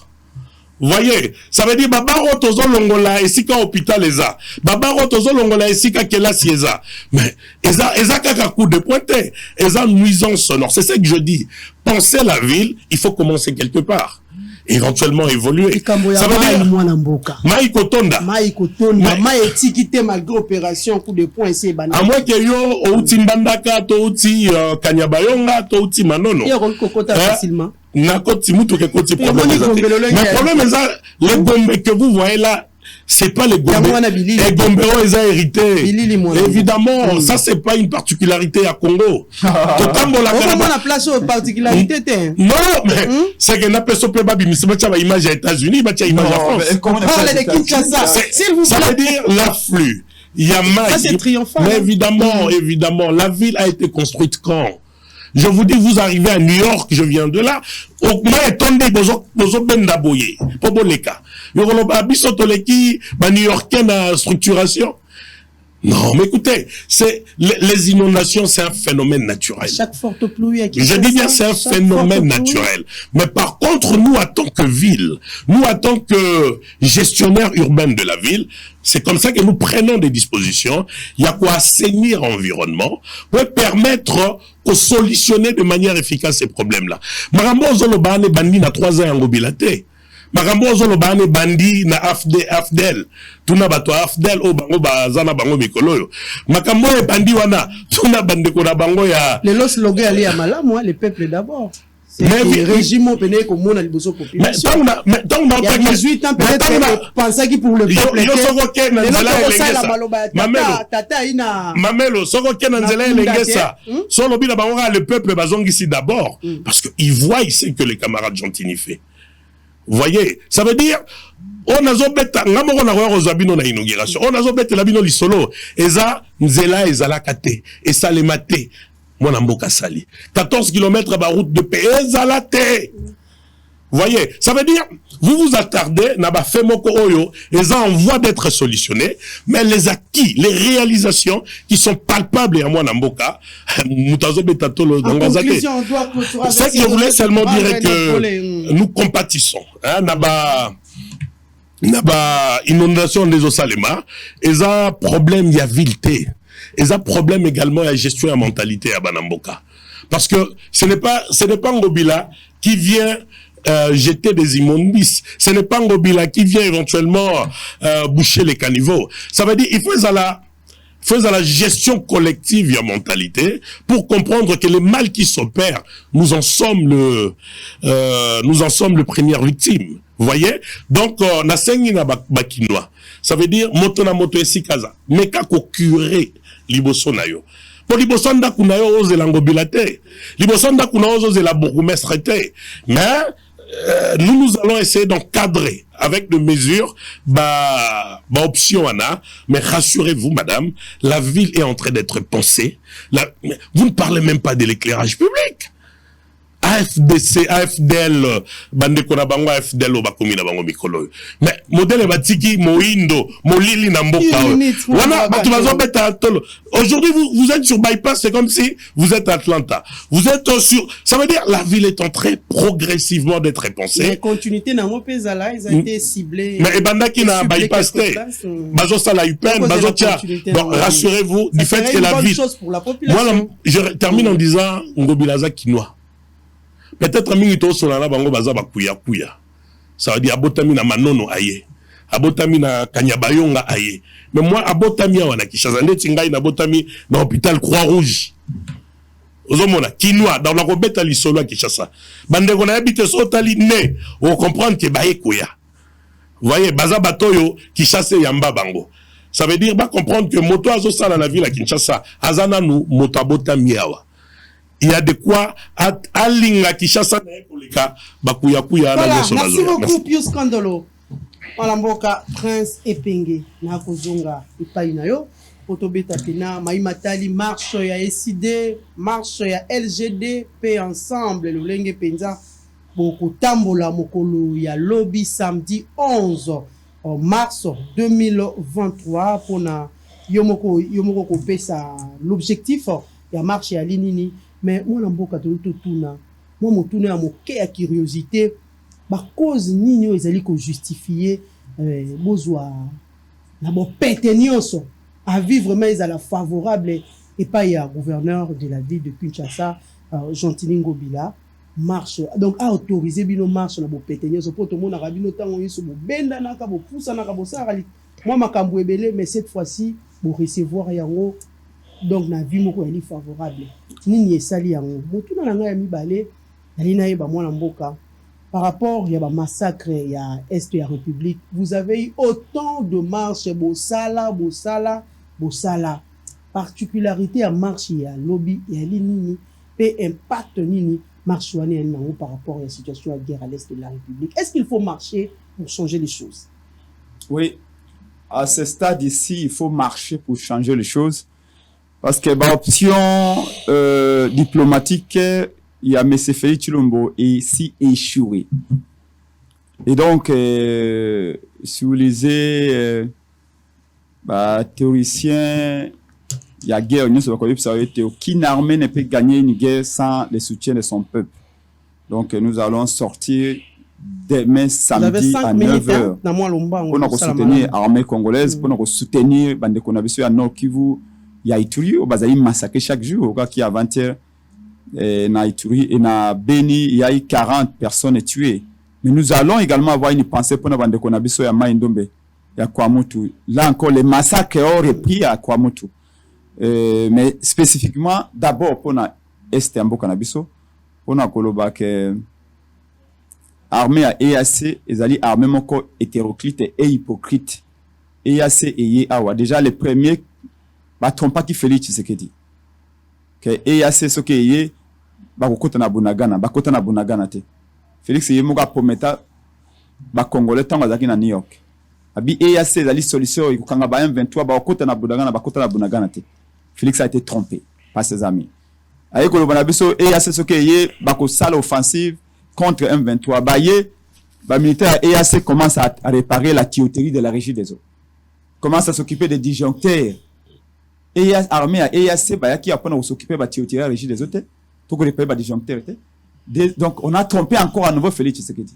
Vous voyez, ça veut dire babaro tozo longola esika hôpital eza. Babaro tozo longola esika kelasi eza. Mais eza kaka coup de pointe, eza nuisance sonore. C'est ça que je dis. Penser la ville, il faut commencer quelque part. Éventuellement évoluer. Ça veut dire Maïkotonda. Maïkotikité malgré opération coup de poing c'est banal. À moins que yo outi mbandaka to outi kanyabayonga to outi manono. Il y a kokota facilement. na koti mutu ke koti problème. Mais problème est ça, les Gombe que vous voyez là, c'est pas les Gombe. Les Gombe ils ont hérité. Évidemment, ça c'est pas une particularité à Congo. Comment la place aux particularités? Non, mais c'est que n'a pas so pas bimi, c'est pas image aux États-Unis, bah image à France. Ça veut dire l'afflux. Il y a ça c'est triomphal. Mais évidemment, la ville a été construite quand? Je vous dis, vous arrivez à New York, je viens de là. Au moins, attendez, bozo benda boye. Pobo leka. Yoro abiso toleki, New Yorkais na structuration. Non, mais écoutez, c'est les inondations, c'est un phénomène naturel. Chaque forte pluie. Je dis bien, c'est un phénomène naturel. Mais par contre, nous, en tant que ville, nous, en tant que gestionnaire urbain de la ville, c'est comme ça que nous prenons des dispositions. Il y a quoi assainir l'environnement pour permettre de solutionner de manière efficace ces problèmes-là. Marambo Zolobane Bandi na 3 ans en mobilité. Makambo Zolobane Bandi na Afdel. Tuna bato Afdel o bango bazana bango mikolo. Makambo e Bandi wana. Tuna bande ko na bango ya. Les los logé ali ya malamu, le peuple d'abord. C'est le régime péné comme mon aliboso population. Mais tant on a 18 ans peut-être penser qui pour le peuple. Yo soko ke na nzela elengesa. Tata ina. Mamelo soko ke na nzela elengesa. Solo bila bango le peuple bazongi ici d'abord parce que ils voient ici que les camarades Gentini fait. Vous voyez, ça veut dire, on a zobeta, ngamoko na kwa kozabino na inauguration, on a zobeta la bino lisolo, eza nzela ezala kate, et salemate, mwana mboka sali. 14 km à route de paix, ezala te. Vous voyez, ça veut dire, vous vous attardez, naba femoko oyo, eza en voie d'être solutionné, mais les acquis, les réalisations qui sont palpables à mwana mboka, mutazo beta tolo ngazate. C'est que je voulais seulement dire que nous compatissons, hein, naba inondation des Osalema, eza problème y a vilté, eza problème également y a gestion et mentalité à Banamboka. Parce que ce n'est pas Ngobila qui vient jeter des immondices. Ce n'est pas Ngobila qui vient éventuellement boucher les caniveaux. Ça veut dire il faut la gestion collective et mentalité pour comprendre que le mal qui s'opère, nous en sommes le première victime. Vous voyez? Donc, na sengi na bakinois. Ça veut dire moto na moto esikaza. Meka ko curé liboso na yo. Pour liboso ndaku na yo oze la Ngobila te. Liboso ndaku na yo oze la bourgmestre te. Mais nous allons essayer d'encadrer avec des mesures, option mais rassurez-vous, madame, la ville est en train d'être pensée. Vous ne parlez même pas de l'éclairage public. AFDC, AFDL, bande kona bango AFDL o bakomi na bango mikolo. Mais modèle batiki moindo, molili na mboka. Voilà, tu vas embêter à tolo. Aujourd'hui vous êtes sur bypass, c'est comme si vous êtes à Atlanta. Vous êtes sur, ça veut dire la ville est en train progressivement d'être repensée. Les continuités na mo pezala, ils ont été ciblés. Mais banda qui na bypass té. Bazo sala UPN, bazo tia. Donc rassurez-vous du fait que la ville. Moi je termine en disant Ngobilaza Kinois. Peut-être mingi to solana bango baza bakuya kuya. Ça veut dire abotami na manono aye. Abotami na kanyabayonga aye. Mais moi abotami wana Kinshasa ndeti ngai na abotami na hôpital Croix-Rouge. Ozomona Kinois dans la robeta lisolo Kinshasa. Bande ko na habite sotali ne. On comprendre que baye kuya. Vous voyez baza batoyo Kinshasa yamba bango. Ça veut dire comprendre que moto azo sala na ville à Kinshasa azana nu moto abotami awa. Il y a de quoi alinga Kinshasa na bakuya kuya na merci beaucoup Pius Kandolo. Malamboka Prince Epenge na kozonga ipai na yo otobeta pena maimatali marche ya SID, marche ya LGD pe ensemble le lenge penza boko tambola mokolo ya lobby samedi 11 mars 2023 pona yomoko kopesa l'objectif ya marche ya linini. Mais moi namboka tuna moi motuna ya moke ya curiosité ba cause nini ezali ko justifier bozwa na bo pete nyonso à vivre mais ezala favorable et pas ya gouverneur de la ville de Kinshasa Gentini Ngobila marche donc a autorisé bino marche na bo pete nyonso poto mona rabino tango yeso bo benda naka bo pousa naka bo sara moi makambo ebele mais cette fois-ci bo recevoir yango. Donc na vie moko eli favorable nini esali yango motuna na ngai ya mibale Par rapport il y a un massacre il y a Est et la République, vous avez eu autant de marches Bossala. Particularité à marche il y a lobby il y a nini et impact nini marche par rapport à la situation de guerre à l'Est de la République. Est-ce qu'il faut marcher pour changer les choses? Oui, à ce stade ici, il faut marcher pour changer les choses. Parce que l'option diplomatique, il y a M. Félix Tshilombo et ici échoué. Et donc, si vous lisez théoricien, il y a guerre, aucune armée ne peut gagner une guerre sans le soutien de son peuple. Donc, nous allons sortir demain samedi à 9h pour nous soutenir l'armée congolaise, pour nous soutenir Bande Konabiso à Nord Kivu. Il y a Ituri, au Bazaï massacré chaque jour, au qui avant-hier, na Ituri et na Beni, il y a eu 40 personnes tuées. Mais nous allons également avoir une pensée pour nous Bande Konabiso à Maïndombe, à Kwamutu. Là encore, les massacres ont repris à Kwamutu. Mais spécifiquement, d'abord pour na Est Ambo Konabiso, pour na Koloba que armée à EAC, ils allaient armée moko hétéroclite et hypocrite. EAC et Yeawa. Déjà, les premiers, bah, trompa qui Félix Tshisekedi. Que EAC, ce qui est, bah, kota na bunagana, bah, kota na bunagana te. Félix Yemuga Pometa, bah, Congolais, tant bazaki na New York. Abi EAC, ils allaient solution, ils kanga ba M23, bah, kota na bunagana, bah, kota na bunagana te. Félix a été trompé par ses amis. Aïe, kolo banabiso, EAC, ce qui est, bah, ko sale offensive, contre M23, Baye, militaire EAC commence à réparer la tuyauterie de la régie des eaux. Commence à s'occuper des disjoncteurs. Armée à EAC, qui apprend à s'occuper de la tuyauterie de la régie des eaux, pour réparer les disjoncteurs. Donc, on a trompé encore à nouveau Félix Tshisekedi.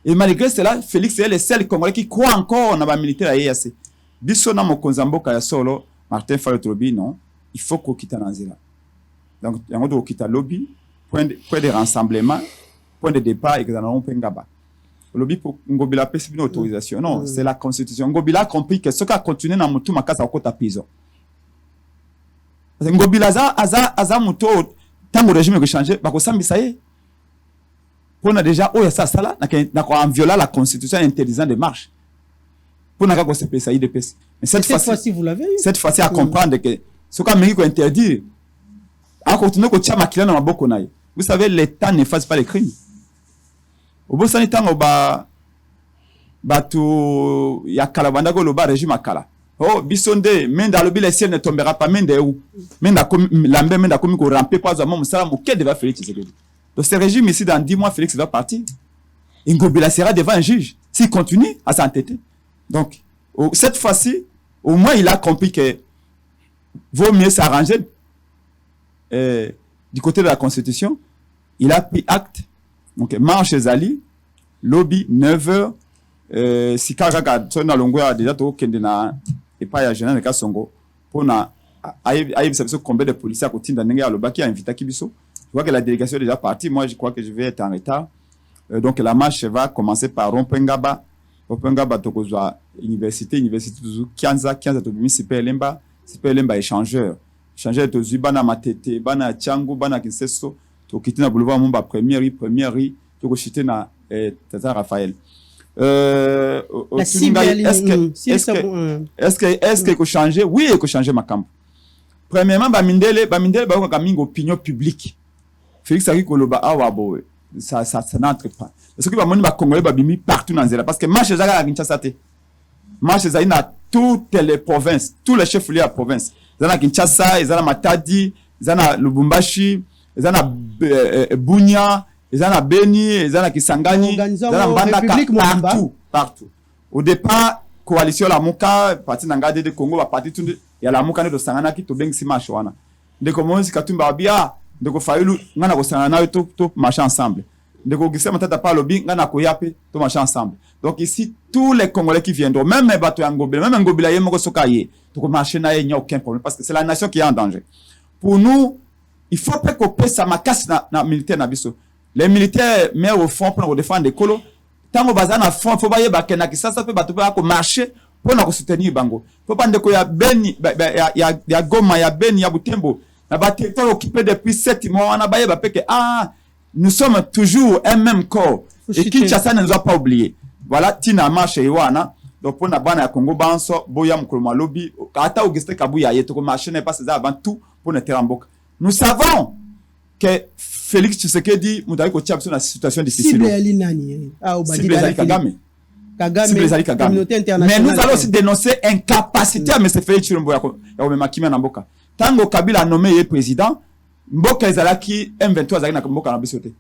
Et malgré cela, Félix est le seul Congolais qui croit encore dans la militaire à EAC. Biso na mokonzambo kaya solo, Martin Fayot-Lobby, non, il faut qu'on quitte Nanzela. Donc, il y a quitte lobby, point de rassemblement, point de départ et que nous allons Pengaba. Le lobby pour Ngobila paie une autorisation. Non, c'est la constitution. Ngobila a compris que ce qui a continué dans Moutou Makasa au côté prison. Ngobila aza Moutou, tant que le régime a changé, bah, ça y est. Pour nous déjà, oh, ça là, en violant la constitution interdisant des marches. Pour nous, on s'est payé de pèse. Mais cette fois-ci, vous l'avez eu. Cette fois-ci, à comprendre que ce qu'a Amérique interdit, à continuer que tu as maquillé dans ma boque. Vous savez, l'État n'efface pas les crimes. Au bout de temps, il y a Kalabanda le régime à Kala. Oh, Bisonde, Menda le ciel ne tombera pas, Menda où? Menda comme qu'on rampe pas à mon salam, auquel devait Félix Tshisekedi. Donc, ce régime ici, dans 10 mois, Félix va partir. Ngobila sera devant un juge, s'il continue à s'entêter. Donc, cette fois-ci, au moins, il a compris que vaut mieux s'arranger du côté de la Constitution. Il a pris acte. Donc, marche Zali, lobby, 9h, si Kaka, son alongo a déjà tout kendena, et pas ya général Kasongo, pour na, aïe, ça combien de policiers à côté d'un nègre à l'obaki a invité Kibiso. Je vois que la délégation est déjà partie. Moi, je crois que je vais être en retard. Donc, la marche va commencer par Rompengaba. Rompengaba, Tokozwa, université de Kianza, Tobimi, Sipelemba échangeur. Échangeur de Zubana Matete, Bana Tchango, Bana Kinseso. Tokiti na boulevard Mumba première rue Tokochite na Tata Raphaël. Est-ce qu'il faut changer? Oui, il faut changer ma camp. Premièrement, Bamindele ba opinion publique. Félix Ari Koloba awabo ça n'entre pas. Parce que ba Congolais babimi partout dans Zela parce que marche Zaga à Kinshasa te. Marche Zaga na toutes les provinces, tous les chefs liés à province. Zana Kinshasa, Zana Matadi, Zana Lubumbashi, Zana Bunia, Zana Beni, Zana Kisangani, Zana Mbandaka, partout. Au départ, coalition la Muka, parti Nangade de Congo, parti tout, il y a la Muka de Sangana qui to beng si marchwana. De comment si Katumba Bia, de ko Fayulu, ngana ko Sangana to marcher ensemble. De ko Gisa Matata pa lobi, ngana ko Yape, to marcher ensemble. Donc ici, tous les Congolais qui viendront, même les bateaux Ngobila, même Ngobila Yemoko Sokaye, to marcher na il n'y a aucun problème parce que c'est la nation qui est en danger. Pour nous, il faut pas qu'on paie sa macasse na militaire na biso. Les militaires mettent au fond pour défendre les colos. Tant que bazana fond, faut pas y avoir qu'un ça peut bateau pour marcher pour nous soutenir bango. Faut pas ndeko ya Beni, ya Goma, ya Beni, ya Butembo. Na ba territoire occupé depuis 7 mois, on a baye ba peke nous sommes toujours un même corps. Et Kinshasa ne nous a pas oublié. Voilà, Tina marche Iwana. Donc, pour la Congo, Banso, Boyam, Kolomalobi, Ata Auguste Kabouya, Yetoko marché n'est pas ça avant tout pour notre Terambok. Nous savons que Félix Tshisekedi, Moutaï Kotiab, sur la situation difficile. Cible Alinani. Cible Kagame. Kagame. Mais nous allons aussi dénoncer incapacité à M. Félix Chilombo Yamakime Namboka. Tango Kabila a nommé le président, Mboka Ezalaki, M23 Zagina Mboka Nabisote.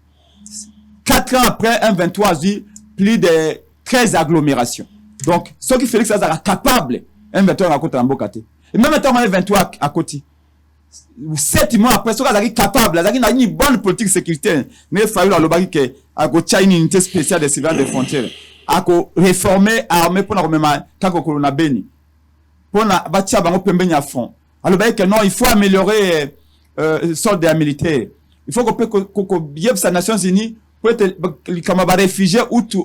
4 ans après, M23 a dit plus de 13 agglomérations. Donc, ce qui Félix Azara capable, M23 à côté Mboka. Et même temps, M23 à côté. 7 mois après, ce qui est capable, il a une bonne politique de sécurité. Mais il faut que à une unité spéciale des civils des frontières. À réformer l'armée pour la remettre kako na beni. Pour la bâtir bango pembeni à fond. Alors que non, il faut améliorer soldats militaires. Il faut que bien les Nations Unies pour être comme réfugiés ou tout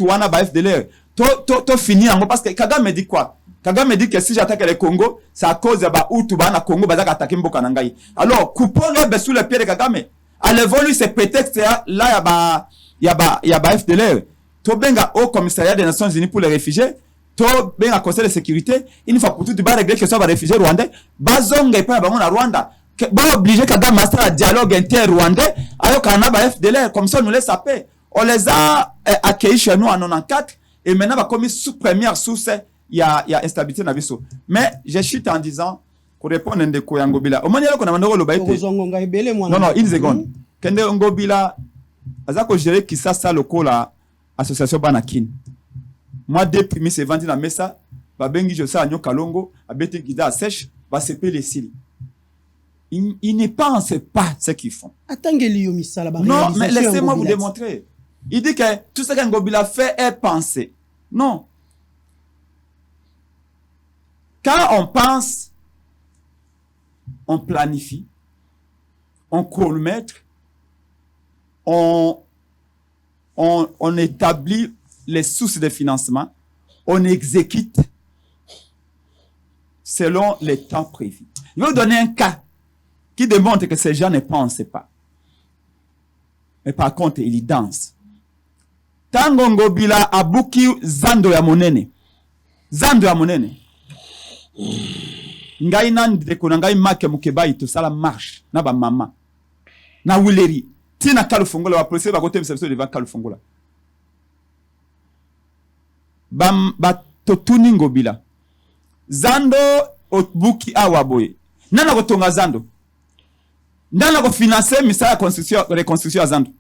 wana ba FDLR. To finir parce que Kagame dit quoi? Kagame dit que si j'attaque le Congo, c'est à cause de Hutu bana Congo bazaka attaquer Mboka Nangai. Alors coupons-le sous les pieds de Kagame. Allez-vous lui ces prétextes là y a ba FDLR. To benga au commissariat des Nations Unies pour les réfugiés. To benga conseil de sécurité. Une fois pour toutes ba régler que soit ba réfugiés rwandais. Bazonga pas bango na Rwanda. Ba obligé Kagame à faire un dialogue inter-rwandais alors qu'on a ba FDLR comme ça nous laisse la paix. On les a accueillis chez nous en 94 et maintenant va commis sous première source il y a instabilité na biso. Mais je chute en disant pour répondre à Ndeko Ngobila. Au moment où on a mandé le baïté. Non, une seconde. Kende Ngobila azako gérer qui ça le ko la association Banakin. Moi depuis c'est vendu na mesa ba bengi je sa nyo kalongo abete guida sèche ba seper les cils. Ils ne pensent pas ce qu'ils font. Non, mais laissez-moi vous démontrer. Il dit que tout ce qu'Ngobila fait est pensé. Non. Quand on pense, on planifie, on chronomètre, on établit les sources de financement, on exécute selon les temps prévus. Je vais vous donner un cas qui démontre que ces gens ne pensent pas. Mais par contre, ils dansent. Tango Ngobila abuki zando ya monene. Zando ya monene. Ngai nandeko na ngai make mukebai to sala marche na ba mama. Na wileri. Tina kalufongola wa police ba kote msebeso devant kalufongola. Ba totuni Ngobila. Zando obuki awaboye. Nana kotonga zando. Nana ko financer misala reconstruction à zando.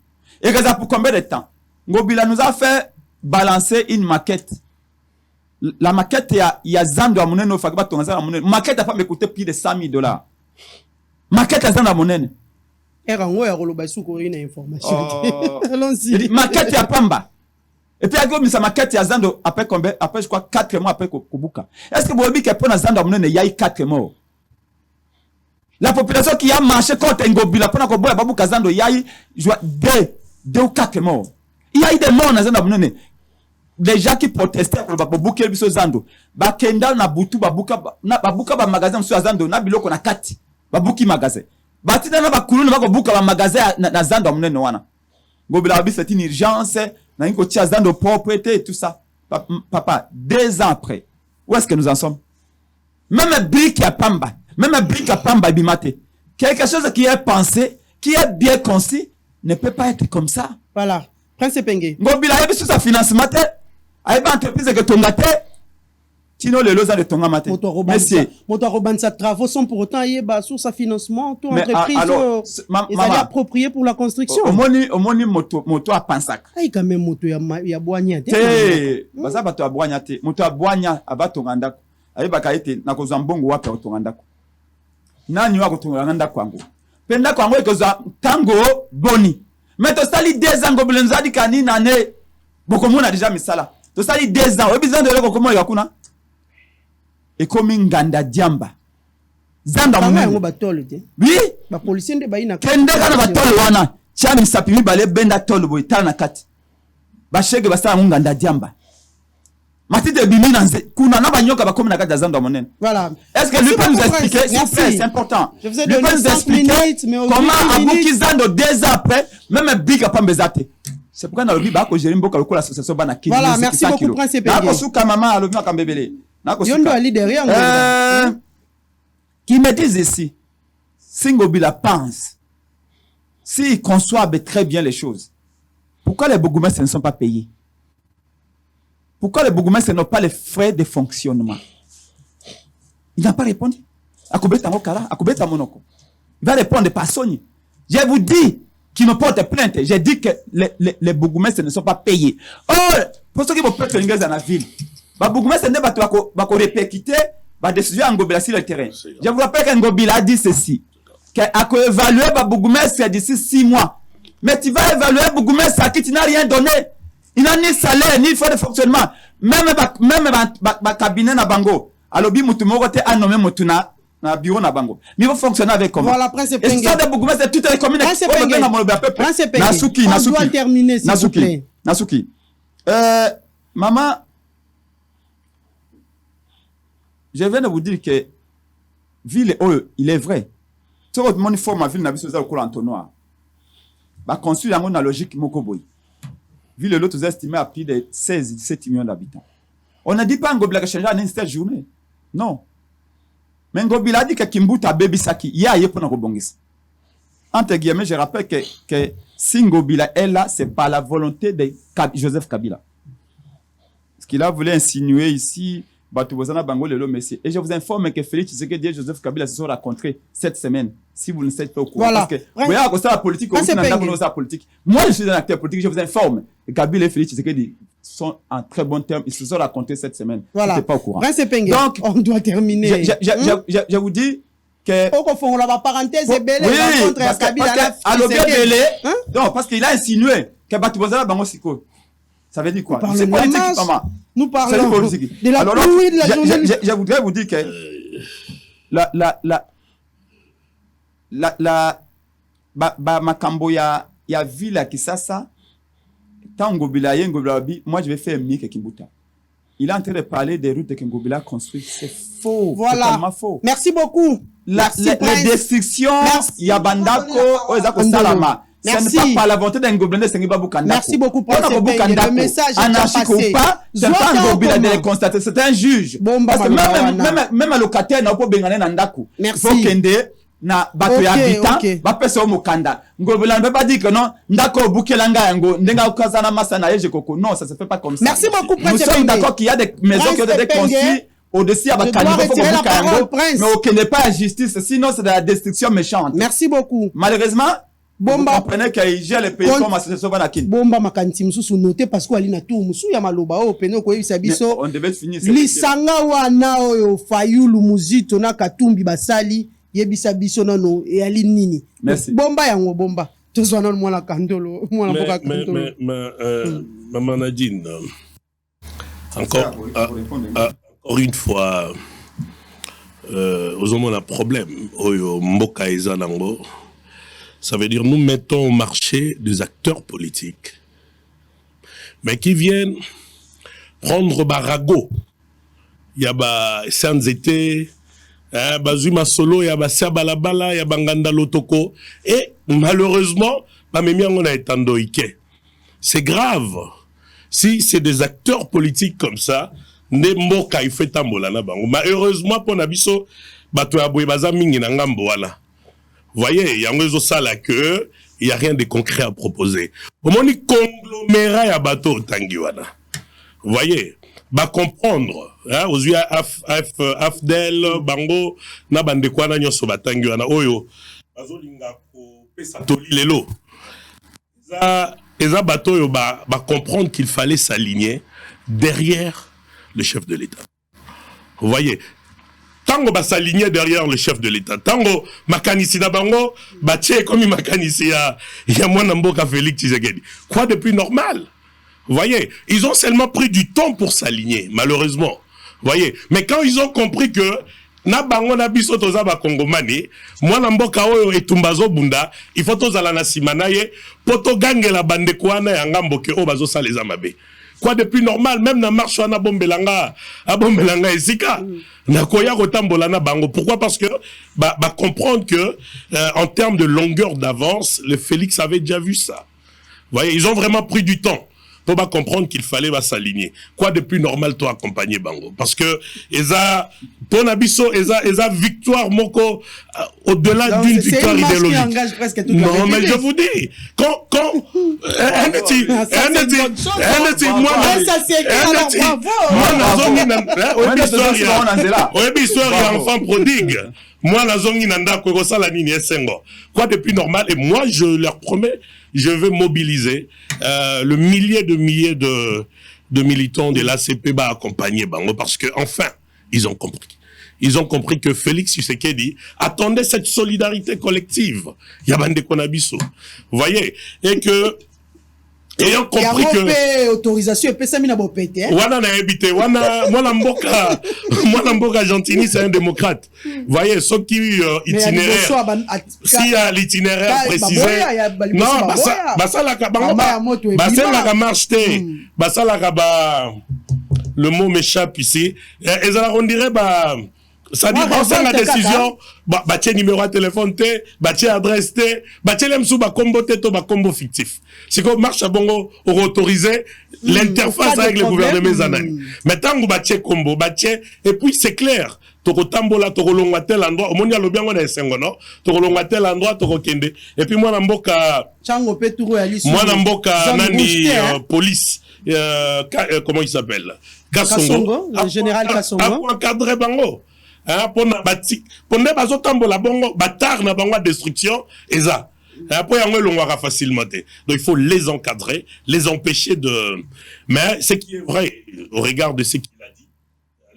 Et que ça pour combien de temps? Ngobila nous a fait balancer une maquette. La maquette, il y a Zando à Monene, maquette a pas m'écouté plus de $100,000. Maquette à Zando à Monene. Maquette à Pamba. Et puis, il y a maquette à Zando après combien? Après, je crois, 4 mois après Kubuka. Est-ce que vous voyez qu'il y a Zando à Monene, il y a eu 4 mois? La population qui a marché contre Ngobila, pendant que Babuka Zando, il y a eu 2 ou 4 morts. Il y a eu des morts dans Zando à Monene. Les gens qui protestaient pour babuka biso Zando bakenda na butu babuka ba magasin sur Zando na biloko na kati babuki magasin batina na bakuluna babuka ba magasin na Zando Monene wana Ngobila bi c'est une urgence na ngiko tia Zando propriété et tout ça. Papa 2 ans après où est-ce que nous en sommes? Même brique à Pamba bimate quelque chose qui est pensé, qui est bien conçu ne peut pas être comme ça. Voilà. Prince Penge. Ngobila yebi sur sa financement Aïba entreprise que Tongate, Tino le loza de Tongamate. Monsieur. Moto travaux sont pour autant yeba sur sa financement, ton entreprise ils allaient approprier pour la construction. Omoni moto à Pansak. Aïe quand même moto ya boigna. Baza bato ya boigna te. Moto ya boigna aba Tongandako. Aïba kaite na kozambongo wapi ya Tongandako. Nani wa kutonganda kwangu. Penda kwangu ekoza tango boni. Mais to sali 2 ans Ngobila nzadi kani nane. Bokomona déjà misala. To sali 2 ans, besoin de leko komo yakuna. Et comme nganda diamba. Zanda monene. Oui, ba policier nde baina. Kende kana batolo wana. Chami sapimi bale benda tolo boy tala na kati. Ba shege basala nganda diamba. Matite Biminanze, Kunana Banyoka va comme la Gazan dans mon nom. Voilà. Est-ce que lui peut nous expliquer, s'il vous plaît, c'est important. Je vous ai lui donné peut nous 5 expliquer minutes, mais comment Aboukizando 2 ans après, même un big à Pambezate. C'est pourquoi dans le Biba, que j'ai une beaucoup l'association Banaki. Voilà, merci beaucoup, Prince Epenge. Nakosuka maman, à l'objet Kambebele. Yondo Ali derrière. Qui me disent ici, Singobila pense, s'il conçoit très bien les choses, pourquoi les bourgmestres ne sont pas payés? Pourquoi les bourgmestres n'ont pas les frais de fonctionnement? Il n'a pas répondu. Akobeta Mokara, Akobeta Monoko. Il va répondre par Sony. Je vous dis qu'il me porte plainte. J'ai dit que les bourgmestres ne sont pas payés. Or, pour ceux qui vont perdre les dans la ville, les bourgmestres ne vont pas répercuter la décision en Ngobila sur le terrain. Je vous rappelle qu'Ngobila a dit ceci. Qu'il a évalué les bourgmestres d'ici 6 mois. Mais tu vas évaluer les bourgmestres à qui tu n'as rien donné. Il n'a ni salaire, ni frais de fonctionnement. Même le cabinet na bango. Alors, bi mutumoko te a nommé mutuna na bureau na bango. Mais vous fonctionnez avec comment? Voilà, Prince Epenge. Et ça de bourgmestres de toutes les communes. Prince Epenge. Nasuki. On doit terminer, s'il vous plaît. Nasuki. Maman, je viens de vous dire que ville, il est vrai. Si votre monde forme ma ville, n'a vu ce au entonnoir. Bah, construire la logique Mokoboy. Ville l'autre, vous estimez à plus de 16-17 millions d'habitants. On n'a dit pas Ngobila qui change en une seule journée. Non. Mais Ngobila a dit que Kimbuta Baby Saki, il y a pour nous rebondir. Entre guillemets, je rappelle que si Ngobila est là, c'est par la volonté de Joseph Kabila. Ce qu'il a voulu insinuer ici, et je vous informe que Félix Tshisekedi et Joseph Kabila se sont rencontrés cette semaine, si vous ne savez pas au courant. Voilà. Parce que vous voyez, à la politique, moi je suis un acteur politique, je vous informe. Kabila et Félix Tshisekedi sont en très bon terme, ils se sont rencontrés cette semaine. Voilà. Je n'étais pas au courant. Donc, on doit terminer. Je vous dis que. Pourquoi la parenthèse est belle? Oui, parce que, parce qu'il a insinué que Batubozala Bango Siko. Ça veut dire quoi? C'est politique, maman. Nous parlons de la pluie de la journée. Je voudrais vous dire que makambo ya ville à Kisasa, Ngobila Yengobilabi, moi je vais faire mieux que Kimbuta. Il est en train de parler des routes que Ngobila construit. C'est faux. Voilà. Totalement faux. Merci beaucoup. Les destructions, Yabandako, Ozako Salama. Merci. Ce n'est pas par la volonté d'un Ngobila, c'est un Merci beaucoup pour le message. Anarchique ou pas, c'est pas un Ngobila de le constater, c'est un juge. Parce que même un locataire n'a pas besoin d'un Ndaku. Merci. Il faut qu'il na bato ya habitant ba pesa o mukanda Ngobila ne peut pas dire que non ndako bukelanga yango ndenga ukazana masana yeje koko. Non, ça se fait pas comme ça. Merci beaucoup. Nous sommes d'accord qu'il y a des maisons qui ont été construites au-dessus à Bakanibo, mais aucun n'est pas la justice, sinon c'est de la destruction méchante. Merci beaucoup. Malheureusement, Bomba. vous comprenez qu'il gère les pays comme association Banakine. Bomba makanti mususu noté parce qu'il na tout musu ya maloba o peno ko yebisa biso. On devait finir. Lisanga wana oyo Fayulu Muzito na Katumbi basali yebisa biso nano e ali nini. Merci. Bomba yango bomba. Tozwana mwana kandolo, mwana boka kandolo. Maman Nadine. Encore une fois, on a un problème. Mboka Ezanango. Ça veut dire nous mettons au marché des acteurs politiques, mais qui viennent prendre barago. Il y a Sanzete, Bazuma Solo, il y a Siabalabala, il y a Banganda Lotoko, et malheureusement, c'est grave. Si c'est des acteurs politiques comme ça, Nemboka il fait tambolana bango. Malheureusement pour Nabiso, bato ya boye baza mingi na ngambo wala. Voyez, il y a un réseau ça là que il y a rien de concret à proposer. Comment on conglomérat ya bateau tangiwana. Voyez, ba comprendre hein aux yeux Afdel bango na bande kwa na nyoso batangiwana oyo bazolinga ko pesa toli lelo. Eza bateau yo ba comprendre qu'il fallait s'aligner derrière le chef de l'État. Vous voyez, tango ba s'aligner derrière le chef de l'État. Tango makanisi na bango ba tché comme makanisi ya mwana mboka Félix Tshisekedi. Quoi de plus normal? Vous voyez, ils ont seulement pris du temps pour s'aligner, malheureusement. Vous voyez, mais quand ils ont compris que na bango na biso toza ba kongomani, mwana mboka oyo etumbazo bunda, il faut tozala na simana ye poto gangela bande kwana ya ngambo ke o bazo saleza mabe. Quoi de plus normal, même dans marche à bombelanga esika. Nakoya rotambola na bango. Pourquoi? Parce que, comprendre que, en termes de longueur d'avance, le Félix avait déjà vu ça. Vous voyez, ils ont vraiment pris du temps pour comprendre qu'il fallait s'aligner. Quoi de plus normal, toi, accompagner Bango? Parce que, ton abisso, eza victoire, moko, au-delà d'une victoire idéologique. Non, mais je vous dis, quand, enfant prodigue. Moi, la zone inanda, la nini esengo. Quoi de plus normal? Et moi, je leur promets, je vais mobiliser le millier de militants de l'ACP va accompagner Bango parce que enfin, ils ont compris. Ils ont compris que Félix Tshisekedi attendait cette solidarité collective. Yabande Konabiso. Vous voyez? Et que ayant compris que autorisation et ça mina bopete hein. Wana na habité wana mboka Gentini c'est un démocrate. Vous voyez ceux qui itinéraire si à l'itinéraire précisé non ça la marche le mot m'échappe ici et ça on dirait ça dit on la décision tiens numéro de téléphone tiens adresse tiens l'emsou combo to combo fictif c'est comme marche à bongo autoriser l'interface avec le gouvernement zanani mais tant que tiens combo tiens et puis c'est clair toko tambola toko longwa tel endroit omonia lo biango na esengo no toko longwa tel endroit toko kende et puis moi na mboka nani police comment il s'appelle Kassongo le général Kassongo encadrer bango pour ne pas tambola bongo batar na bango destruction et ça après on l'ongwara facilement donc il faut les encadrer les empêcher de mais ce qui est vrai au regard de ce qu'il a dit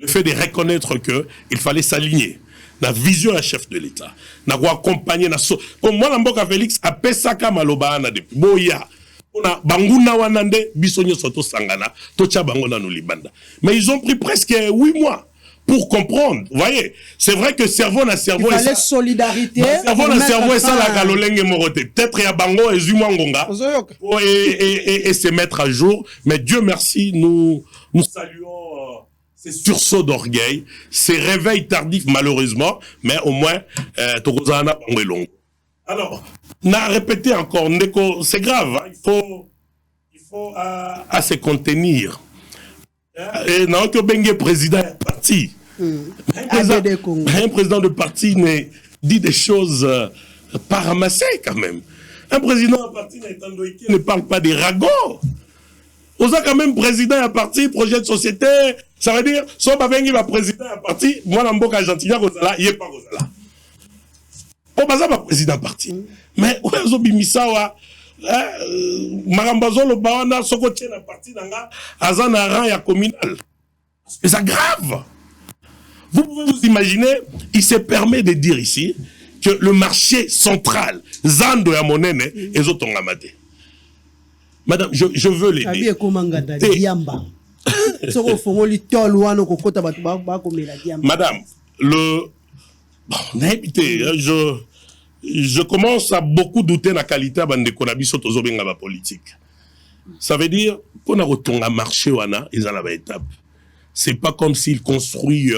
le fait de reconnaître que il fallait s'aligner la vision à chef de l'État na ko accompagner na comme moi Mboka Félix a pesaka maloba na depuis boya ona banguna wanande bisonyo soto sangana tocha bango na no libanda mais ils ont pris presque 8 mois pour comprendre, vous voyez, c'est vrai que cerveau na cerveau il fallait solidarité cerveau na cerveau et ça la galolenge morote peut-être il y a bango et zumangonga et se mettre à jour mais Dieu merci nous saluons ces sursauts d'orgueil ces réveils tardifs malheureusement mais au moins tokozana bango longo. Alors n'a répété encore ndeko c'est grave hein, il faut à se contenir et non que bengue président parti un président de parti dit des choses pas ramassées quand même. Un président de parti ne parle pas des ragots. On a quand même président à parti, projet de société, ça veut dire, si on va président à parti, moi, dans Mboka Argentina, il n'est pas Rosala. On va pas président à parti. Mais, on a bimisawa, Marambazo, le bawana, soko tient la parti, azana rang ya communal. Et ça grave. Vous pouvez vous imaginer, il se permet de dire ici que le marché central, Zando ya monene, et zotongamate. Madame, je veux l'aider. Madame, je commence à beaucoup douter de la qualité de la politique. Ça veut dire qu'on a retourné à marché, ils en avaient étape. C'est pas comme s'il construit,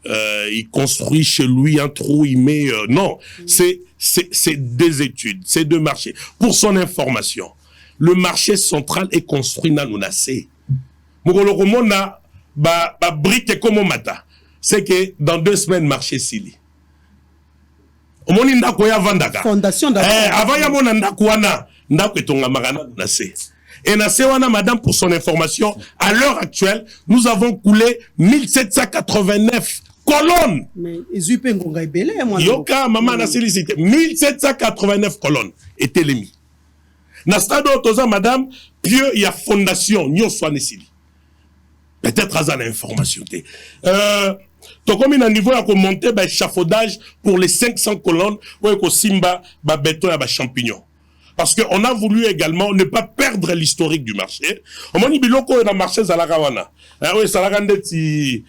il construit chez lui un trou, il met, non. C'est des études, c'est deux marchés. Pour son information, le marché central est construit dans l'UNAC. Mugoloromona, brique comme au matin. C'est que dans 2 semaines, marché Sili. Fondation d'affaires. Avant yamona ndakwana, ndaketonga magana l'UNAC. Et Nasewana, madame, pour son information, à l'heure actuelle, nous avons coulé 1789 colonnes. Mais Yoka, maman, n'a sollicité. 1789 colonnes étaient les mis. Nastado, toza, madame, pieux, il y a fondation, n'y a soit nesili. Peut-être à l'information. Donc, comme il y a un niveau à monter, échafaudage pour les 500 colonnes, ou un simba, béton et champignons. Parce qu'on a voulu également ne pas perdre l'historique du marché. On m'a dit biloko na marché zalagawana. Oui, salagandeti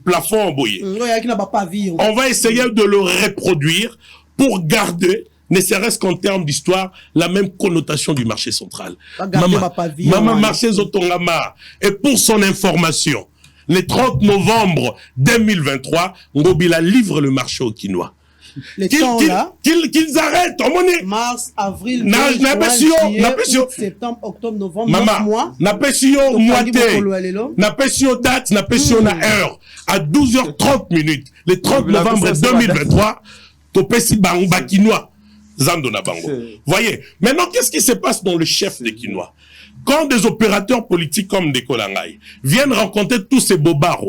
plafond boyé. On va essayer de le reproduire pour garder ne serait-ce qu'en termes d'histoire, la même connotation du marché central. Maman marché Zotongama. Et pour son information, le 30 novembre 2023, Ngobila livre le marché au Kinois. Qu'ils arrêtent, on monnaie. Mars, avril, juillet, septembre, octobre, novembre, 9 mois. Na pesio moité. Na pesio date, na pesio na heure. À 12h30 minutes, le 30 novembre 2023, Topesi Bangba Kinois. Zando na Bango. Voyez. Maintenant, qu'est-ce qui se passe dans le chef des Kinois? Quand des opérateurs politiques comme Dekolangai viennent rencontrer tous ces bobards,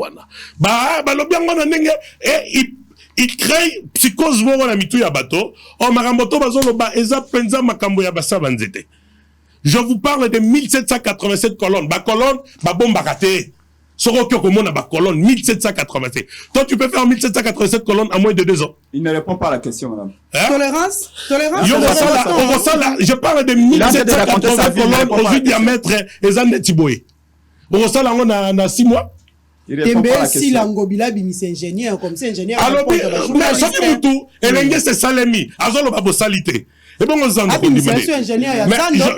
il crée psychose moko na mitu ya bato o makamboto bazoloba eza penza makambo ya basa banzete. Je vous parle de 1787 colonnes. Ba colonne ba bomba kate. Soro kyo komona ba colonne 1787. Toi tu peux faire 1787 colonnes en moins de 2 ans. Il ne répond pas à la question, madame. Hein? Tolérance. Je parle de 1787 colonnes au diamètre ezande tiboé. On resala on a 6 mois. Tembe si l'angobila bimis ingénieur comme c'est ingénieur. Alors mais ça dit mutu elenge c'est salemi azolo babo salité. Et bon on s'en mais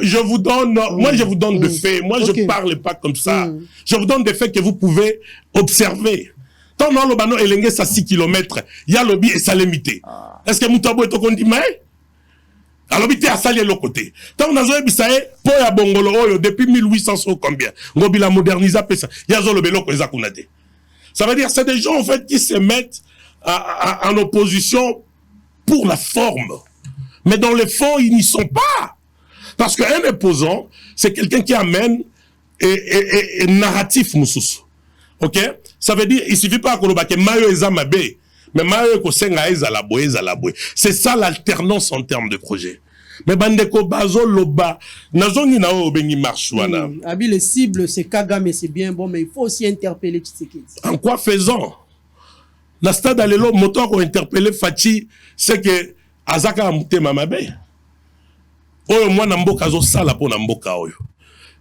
je vous donne moi je vous donne des faits. Moi je parle pas comme ça. Je vous donne des faits que vous pouvez observer. Tant dans le bano elenge ça 6 km, il y a lobby et salemité. Est-ce que mutabo est au condiment? Alors, il à salier l'autre côté. Tant on a joué Bissaye, pour ya Bongolo, depuis 1800, combien? Ngobi la modernisa, il y a Zolo Belo, ça veut dire, c'est des gens, en fait, qui se mettent en opposition pour la forme. Mais dans le fond, ils n'y sont pas. Parce qu'un opposant, c'est quelqu'un qui amène et narratif, Moussous. Ok? Ça veut dire, il suffit pas qu'on le Mayo Ezamabe. Mais c'est ça l'alternance en termes de projet. Mais bandeko bazo loba nazongi na o bengi marche wana. Abi les cibles c'est Kagame c'est bien bon mais il faut aussi interpeller Tshisekedi. En quoi faisant? Na stade alelo moto ko interpeller Fachi c'est que azaka mutema mabe. Oyo mwana mboka zo sala po na mboka oyo.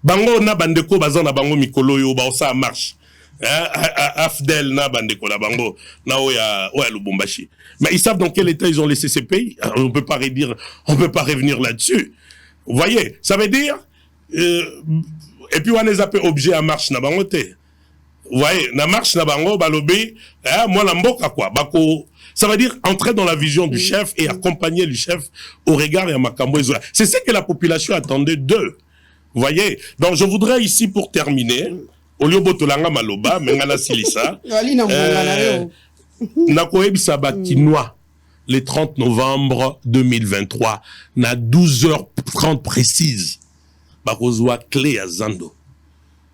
Bango na bandeko bazo na bango mikolo yo ba osa marche. Afdel na bandeko la bango na oya Lubumbashi. Mais ils savent dans quel état ils ont laissé ces pays. Alors, on peut pas revenir là-dessus. Vous voyez, ça veut dire et puis on les appelle objet à marche na bango te. Vous voyez, na marche na bango balobi moi la mboka quoi. Bako ça veut dire entrer dans la vision du chef et accompagner le chef au regard et makambo. C'est ce que la population attendait d'eux. Vous voyez. Donc je voudrais ici pour terminer Olio botolanga maloba mengana silisa nakoyebisa ba Kinois le 30 novembre 2023 na 12h30 précise bakozwa clé à Zando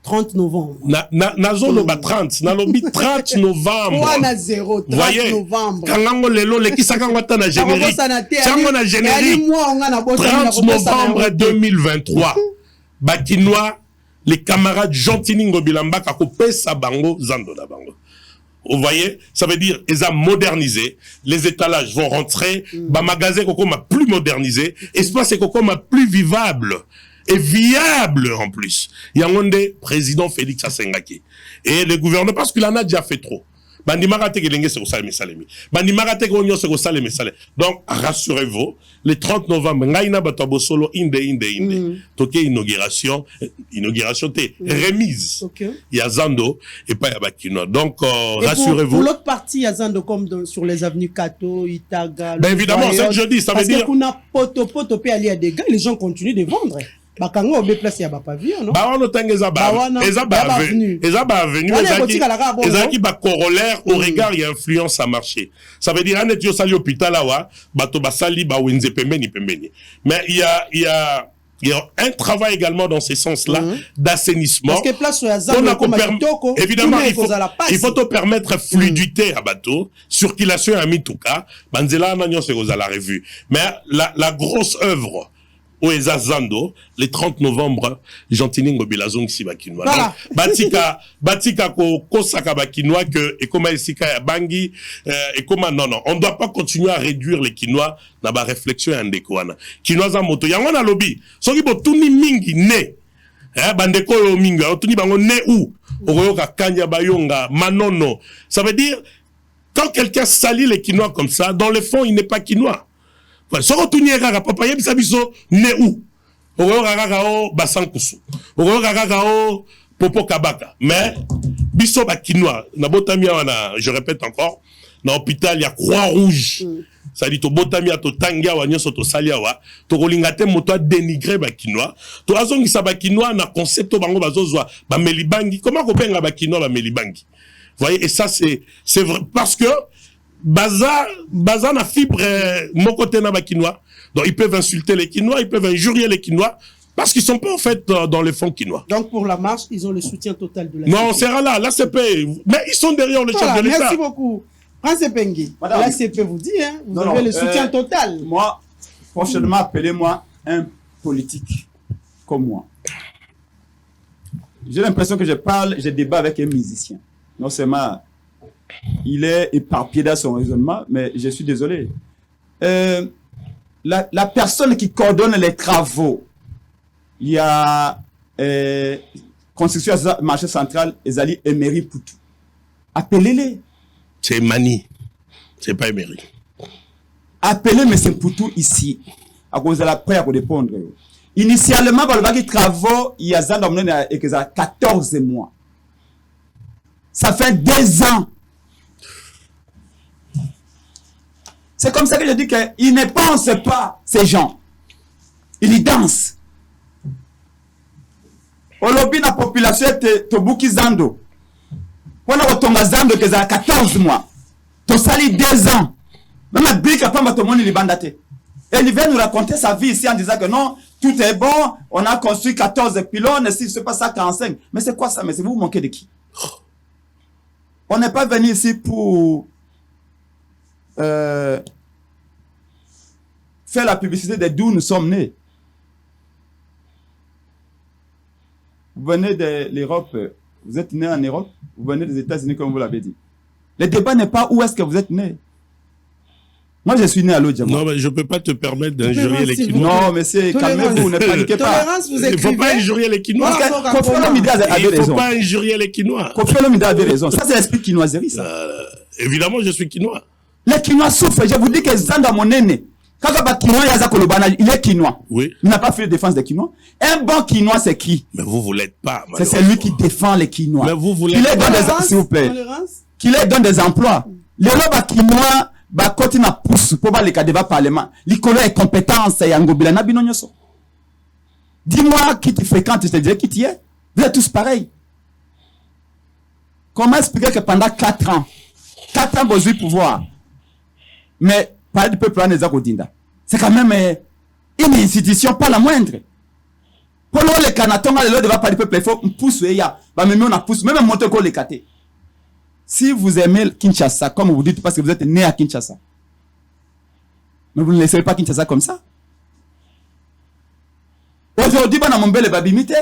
30 novembre na zolo ba 30 na lobi 30 novembre na 0 30 voyez, novembre kangango lelo le kisaka ngata na générique chango na générique 30 novembre 2023 ba Kinois les camarades Gentini Ngobilamba kako pesa bango Zando na bango. Vous voyez, ça veut dire ils ont modernisé, les étalages vont rentrer, ba magasin koko ma plus modernisé, espace koko ma plus vivable et viable en plus. Yangonde président Félix Asengaki et le gouvernement parce qu'il en a déjà fait trop. Bandimarate kelenge se kosala mesalemi. Bandimarate ko nyo se kosala mesale. Donc rassurez-vous, le 30 novembre ngaina bato bosolo inde. Toke inauguration té remise. OK. Ya Zando et pas ya Bakino. Donc rassurez-vous. Pour l'autre partie ya Zando comme sur les avenues Kato, Itaga. Ben évidemment, c'est ce que je dis, ça veut dire parce que kuna poto peut aller à des gars, les gens continuent de vendre. Bakango obe place ya ba pavillon non ba wana tangeza ba avenue ezaki ba corollaire au regard et influence à marché. Ça veut dire anet yo sali hôpital awa bato basali ba wenze pembeni. Mais il y a un travail également dans ce sens-là d'assainissement. Parce que place ya Zando comme kitoko évidemment il faut te permettre fluidité à bateau, circulation à mituka banzela na nyonso ko za la revue. Mais la grosse œuvre Oeza Zando, le 30 novembre, Gentini Ngobilazong si Bakinois. Voilà. Batika ko saka Bakinois que, et comme Esika ya Bangi, et comme non, on ne doit pas continuer à réduire les Kinois dans la réflexion en décoana. Kinois za moto, yangwana lobby, soki bo tuni mingi ne, bandeko yo minga, tuni bango ne ou, okoyoka kanya bayonga, manono. Ça veut dire, quand quelqu'un salit les Kinois comme ça, dans le fond, il n'est pas Kinois. soko tuni kaka papa yebisa biso ne où okoyoka kaka o basankusu okoyoka kaka o popo kabaka mais biso bakinois na botami awa je répète encore na hôpital ya Croix Rouge ça dit to botami to tangia wa nyoso to sali awa to kolinga te moto a dénigrer bakinois to azongisa bakinois na concept bango bazozwa ba melibangi comment ko benga bakinois ba melibangi voyez et ça c'est vrai parce que baza na fibre mon côté na bakinois donc ils peuvent insulter les Quinois, ils peuvent injurier les Quinois parce qu'ils sont pas en fait dans le fond quinois. Donc pour la marche, ils ont le soutien total de la Non, c'est là, l'ACP, mais ils sont derrière le chef de l'État. Merci beaucoup. Prince Pengui, l'ACP vous dit, hein, vous avez le soutien total. Moi, prochainement, appelez-moi un politique comme moi. J'ai l'impression que je débat avec un musicien. Non seulement il est éparpillé dans son raisonnement, mais je suis désolé. La personne qui coordonne les travaux, il y a construction marché central, Ezali Emery Poutou. Appelez-les. C'est Mani, c'est pas Emery. Appelez M. Poutou ici, à cause de la prêt à répondre. Initialement, dans le travaux, il y a 14 mois. Ça fait 2 ans. C'est comme ça que je dis qu'ils ne pensent pas, ces gens. Ils y dansent. Au lobby de la population, Tobuki Zando. On a retombé Zando qui a 14 mois. Tu sali 2 ans. Même la brique, après, tout le monde est bandate. Et il vient nous raconter sa vie ici en disant que non, tout est bon, on a construit 14 pylônes, si c'est pas ça 45. Mais c'est quoi ça? Mais c'est vous manquez de qui? On n'est pas venu ici pour faire la publicité de d'où nous sommes nés. Vous venez de l'Europe, vous êtes né en Europe, vous venez des États-Unis comme vous l'avez dit. Le débat n'est pas où est-ce que vous êtes né. Moi, je suis né à l'Odjama. Non, mais je ne peux pas te permettre d'injurier les Quinois. Non, monsieur, calmez-vous, ne paniquez pas. Tolérance, vous Il ne faut pas injurier les Quinois. Il ne faut pas injurier les Quinois. Kofi Olomide avait raison. Ça, c'est l'esprit quinoiserie, ça. Évidemment, je suis Quinois. Les Quinois souffrent. Je vous dis que Zanda, mon aîné, quand il est Quinois. Oui. Il n'a pas fait de défense des Quinois. Un bon Quinois, c'est qui? Mais vous l'êtes pas. C'est celui qui défend les Quinois. Mais vous l'êtes pas. Qu'il les donne des, s'il vous plaît. Qu'il les donne des emplois. Les loba Quinois, bah, quand il a poussé pour les cas de parlement, l'école est compétence et angobila na binonyoso. Dis-moi qui tu fréquentes, je te dirai qui tu es. Vous êtes tous pareils. Comment expliquer que pendant 4 ans, vous avez pouvoir, mais pas du peuple en c'est quand même une institution, pas la moindre. Pour le Canatons, le devant pas du peuple, il faut pousser, même on a poussé, même monter qu'on les caté. Si vous aimez Kinshasa, comme vous dites, parce que vous êtes né à Kinshasa, mais vous ne laisserez pas Kinshasa comme ça. Aujourd'hui, on a mon bel babimité.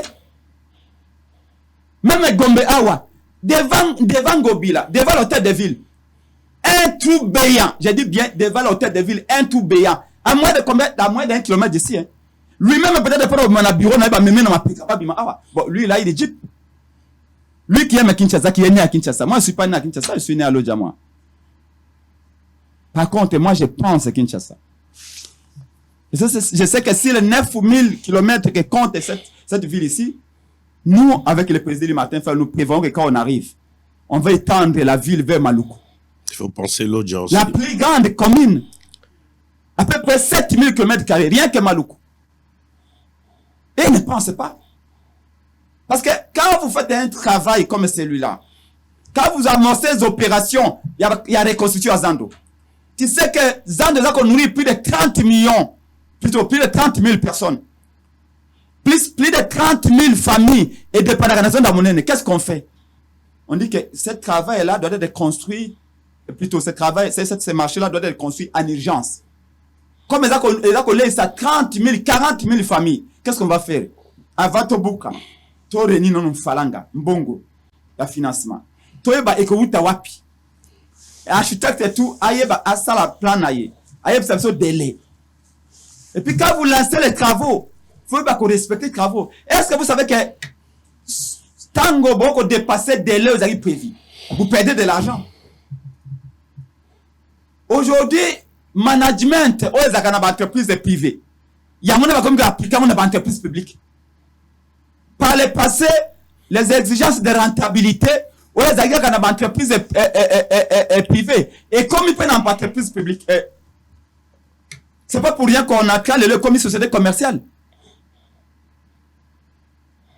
Même Gombe Awa, devant Gobila, devant l'hôtel de ville, un trou béant, j'ai dit bien, devant l'hôtel de ville, un trou béant, à moins de combien, à moins d'1 kilomètre d'ici, hein. Lui-même, peut-être, pour mon bureau, bon, lui, là, il est jeep. Lui qui aime Kinshasa, qui est né à Kinshasa. Moi, je ne suis pas né à Kinshasa, je suis né à l'Odjama. Par contre, moi, je pense à Kinshasa. Je sais que si les 9000 km que compte cette ville ici, nous, avec le président du matin, nous prévoyons que quand on arrive, on va étendre la ville vers Maluku. Il faut penser l'Odja aussi. La plus grande commune, à peu près 7000 km, rien que Maluku. Et ne pensez pas. Parce que quand vous faites un travail comme celui-là, quand vous amorcez des opérations, il y a reconstitution à Zando. Tu sais que Zando a nourri plus de 30 millions, plutôt plus de 30 000 personnes. Plus de 30 000 familles et de Panaganason d'Amonene. Qu'est-ce qu'on fait? On dit que ce travail-là doit être construit, plutôt ce marché-là doit être construit en urgence. Comme ils ont collé ça 30 000, 40 000 familles, qu'est-ce qu'on va faire? Avant Tobuka. To reni non falanga mbongo ya financement to yeba ekowuta wapi architecte tout ayeba asala plan aye ayeba ça délai et puis quand vous lancez les travaux faut pas qu'on respecte les travaux. Est-ce que vous savez que tango boko dépasser délai vous avez prévu, vous perdez de l'argent. Aujourd'hui management oyo ezalaka na entreprise privée yango nde bakomi appliquer yango na entreprise publique. Par le passé, les exigences de rentabilité oyo ezalaka na entreprise privée et comme il peut dans entreprise publique. C'est pas pour rien qu'on a créé le commis société commerciale.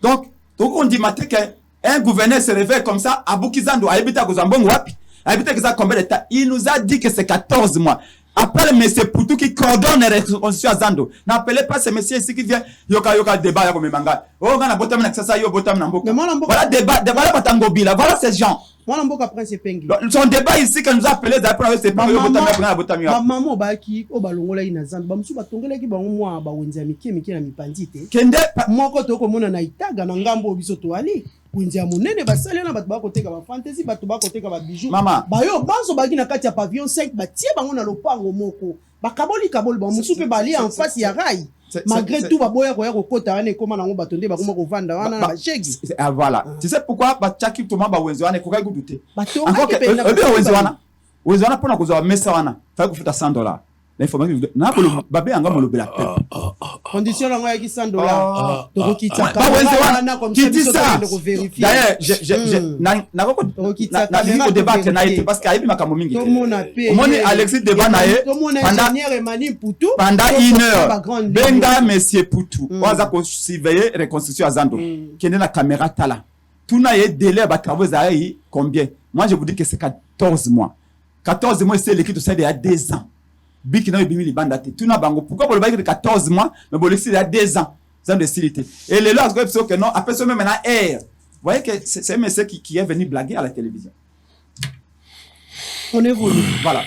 Donc on dit matin qu'un gouverneur se réveille comme ça à Bukizando, à Ebita Kozambong Wapi, à Ebita Kozambong combien de temps? Il nous a dit que c'est 14 mois. Appelle M. Poutou qui coordonne les reconstructions à Zando. N'appelez pas ce monsieur ici qui vient. Yoka débat comme manga. Oh, on a botam na ça yo botam na mboka. Voilà débat batangobila. Voilà ces gens. Moi na mboka prince pengi. Son débat ici que nous a appelé d'après c'est pas yo botam na botam yo. Maman ba ki o balongola ina Zando. Ba musu batongela ki bango mwa ba wenza mike na mipandite. Kende moko to ko mona na itaga na ngambo biso to ali. Wenza monene basali na bato ba koteka ba fantasy bato ba koteka ba bijou. Ba yo banzo baki na kati ya pavillon 5 ba tie bango na lopango moko. Bakaboli ba musu pe bali en face ya rail. Malgré tout baboya ko kota ane koma na ngo batonde ba koma ko vanda wana na bashegi. Voilà. Tu sais pourquoi ba chaki to mamba wenzo ane ko ka douter. Encore que wenzo wana pona ko zo mesa wana. Fa ko futa $100. L'information na ko babe anga mo lobela pe. Condition la ngoya ki $100. Donc ki tsaka wana comme ça de vérifier. D'ailleurs, na ko débattre na été parce qu'il y a makambo mingi. Omoni Alexis débat na ye pendant 1 heure. Benga monsieur Poutou. Oza ko surveiller reconstruction à Zando. Kende na caméra tala. Tout na ye délai ba travaux zaï combien? Moi je vous dis que c'est 14 mois. 14 mois c'est l'équipe de ça il y a 2 ans. Biki na bimi libanda te tuna bango pourquoi pour le bail de 14 mois mais bon il y a 2 ans ça de stylité et les là que non après ça même maintenant air vous voyez que c'est un monsieur qui est venu blaguer à la télévision on évolue voilà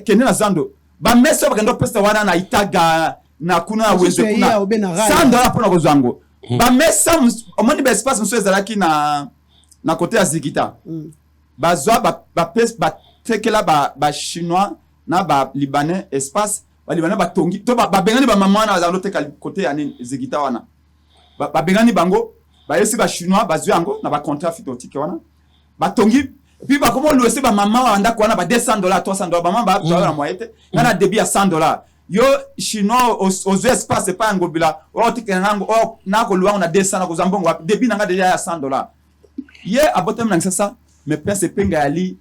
Kenya Zando ba meso ba ndo pesa wana na itaga na kuna weze kuna $100 pour na kozango ba mesa omoni ba espace monsieur ezalaki na côté ya Zigita bazwa ba pesa ba tekela ba chinois na ba libanais espace ba libanais ba tongi to ba bengani ba maman na zalo te côté ya Zigita wana ba bengani bango ba yesi ba chinois ba zwango na ba contrat phytotique wana ba tongi puis ba comment louer ba maman wanda ko wana ba $200 $300 ba maman ba na moyete na débit à $100 yo chinois aux espace pas ngobila o tikenango o na ko louer na $200 na ko zambongo débit na déjà à $100 ye abotem na ça mais pense penga ali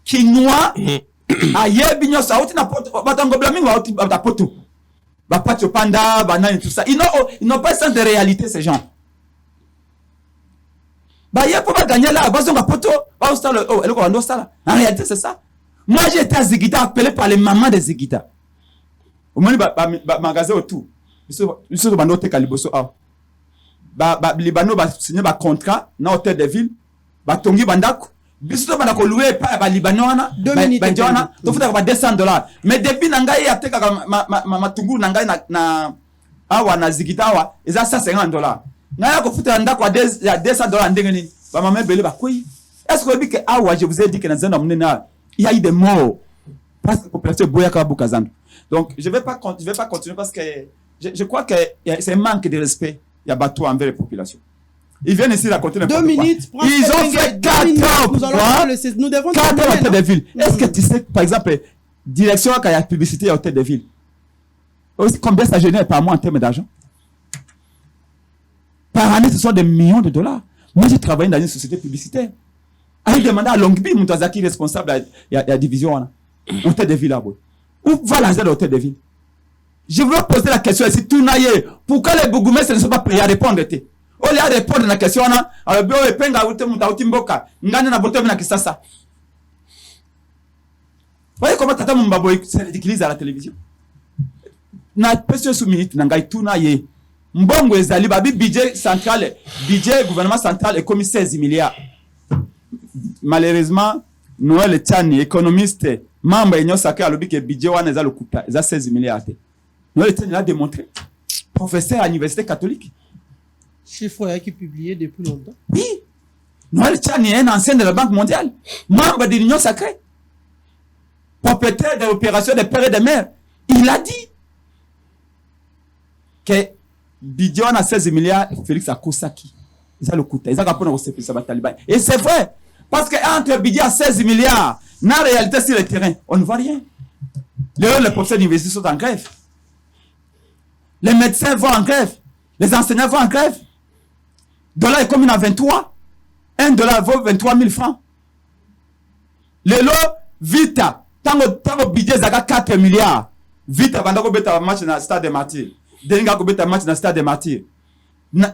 chinois ayebi nyoso auti na poto batangobla mingi auti ba poto ba patio panda banane tout ça ils n'ont pas sens de réalité ces gens ba yé pour gagner là bazonga poto ba ostala elle ko ando sala en réalité c'est ça moi j'étais à Zigita appelé par les mamans de Zigita au moins ba magasin autour ils ba noter kaliboso ba libano ba signer ba contrat na hôtel de ville ba tongi bandako biso bana ko louer pa ba libanona ba jona to futa ba $200 mais depuis nangai ateka matungu nangai na awa na Zigita wa eza $150 ngaya ko futa ndako ya $200 ndenge nini ba mama bele ba koi est-ce que bi que awa je vous ai dit que na zana munena il y a eu des morts parce que la population boya ka bukazando donc je vais pas continuer parce que je crois que c'est un manque de respect il y a bateau envers les populations. Ils viennent ici raconter n'importe quoi. 2 minutes. Ils ont fait 4 ans. Nous devons 4 ans à Hôtel de Ville. Est-ce que tu sais, par exemple, direction quand il y a publicité à Hôtel de Ville, combien ça génère par mois en termes d'argent? Par année, ce sont des millions de dollars. Moi, j'ai travaillé dans une société publicitaire. Allez demander à Longby, Moutazaki, responsable de la division, Hôtel de Ville là-bas. Où va l'argent de l'Hôtel de Ville? Je veux poser la question ici, tout naïe. Pourquoi les bourgmestres ne sont pas prêts à répondre? On lui a répondu à la question, alors bien, on penga ou mboka, ngane na boto na kisasa. Voyez comment Tata Mumbabo se ridiculise à la télévision. Na personne sous minute, nangai tout naïe. Mbongo ezali, babi budget central, budget gouvernement central est commis 16 milliards. Malheureusement, Noël Tchani, économiste, membre de l'Union sacrée, a dit que le budget wana eza le coût, eza 16 milliards. Noël Tchani l'a démontré. Professeur à l'université catholique. Chiffre qui est publié depuis longtemps. Oui. Noël Tchani est un ancien de la Banque mondiale, membre de l'Union sacrée, propriétaire de l'opération des pères et des mères. Il a dit que budget wana 16 milliards, Félix Akosaki. Ça le coût. Ils ont rappelé au Taliban. Et c'est vrai. Parce que entre budget à 16 milliards, dans la réalité sur le terrain, on ne voit rien. Les professeurs d'université sont en grève. Les médecins vont en grève. Les enseignants vont en grève. Dollar est comme à 23. $1 vaut 23 000 francs. Les lots, vite, tant que budget est 4 milliards. Vite, avant de un match dans le stade des Martyrs. Denga a un match dans le stade des Martyrs.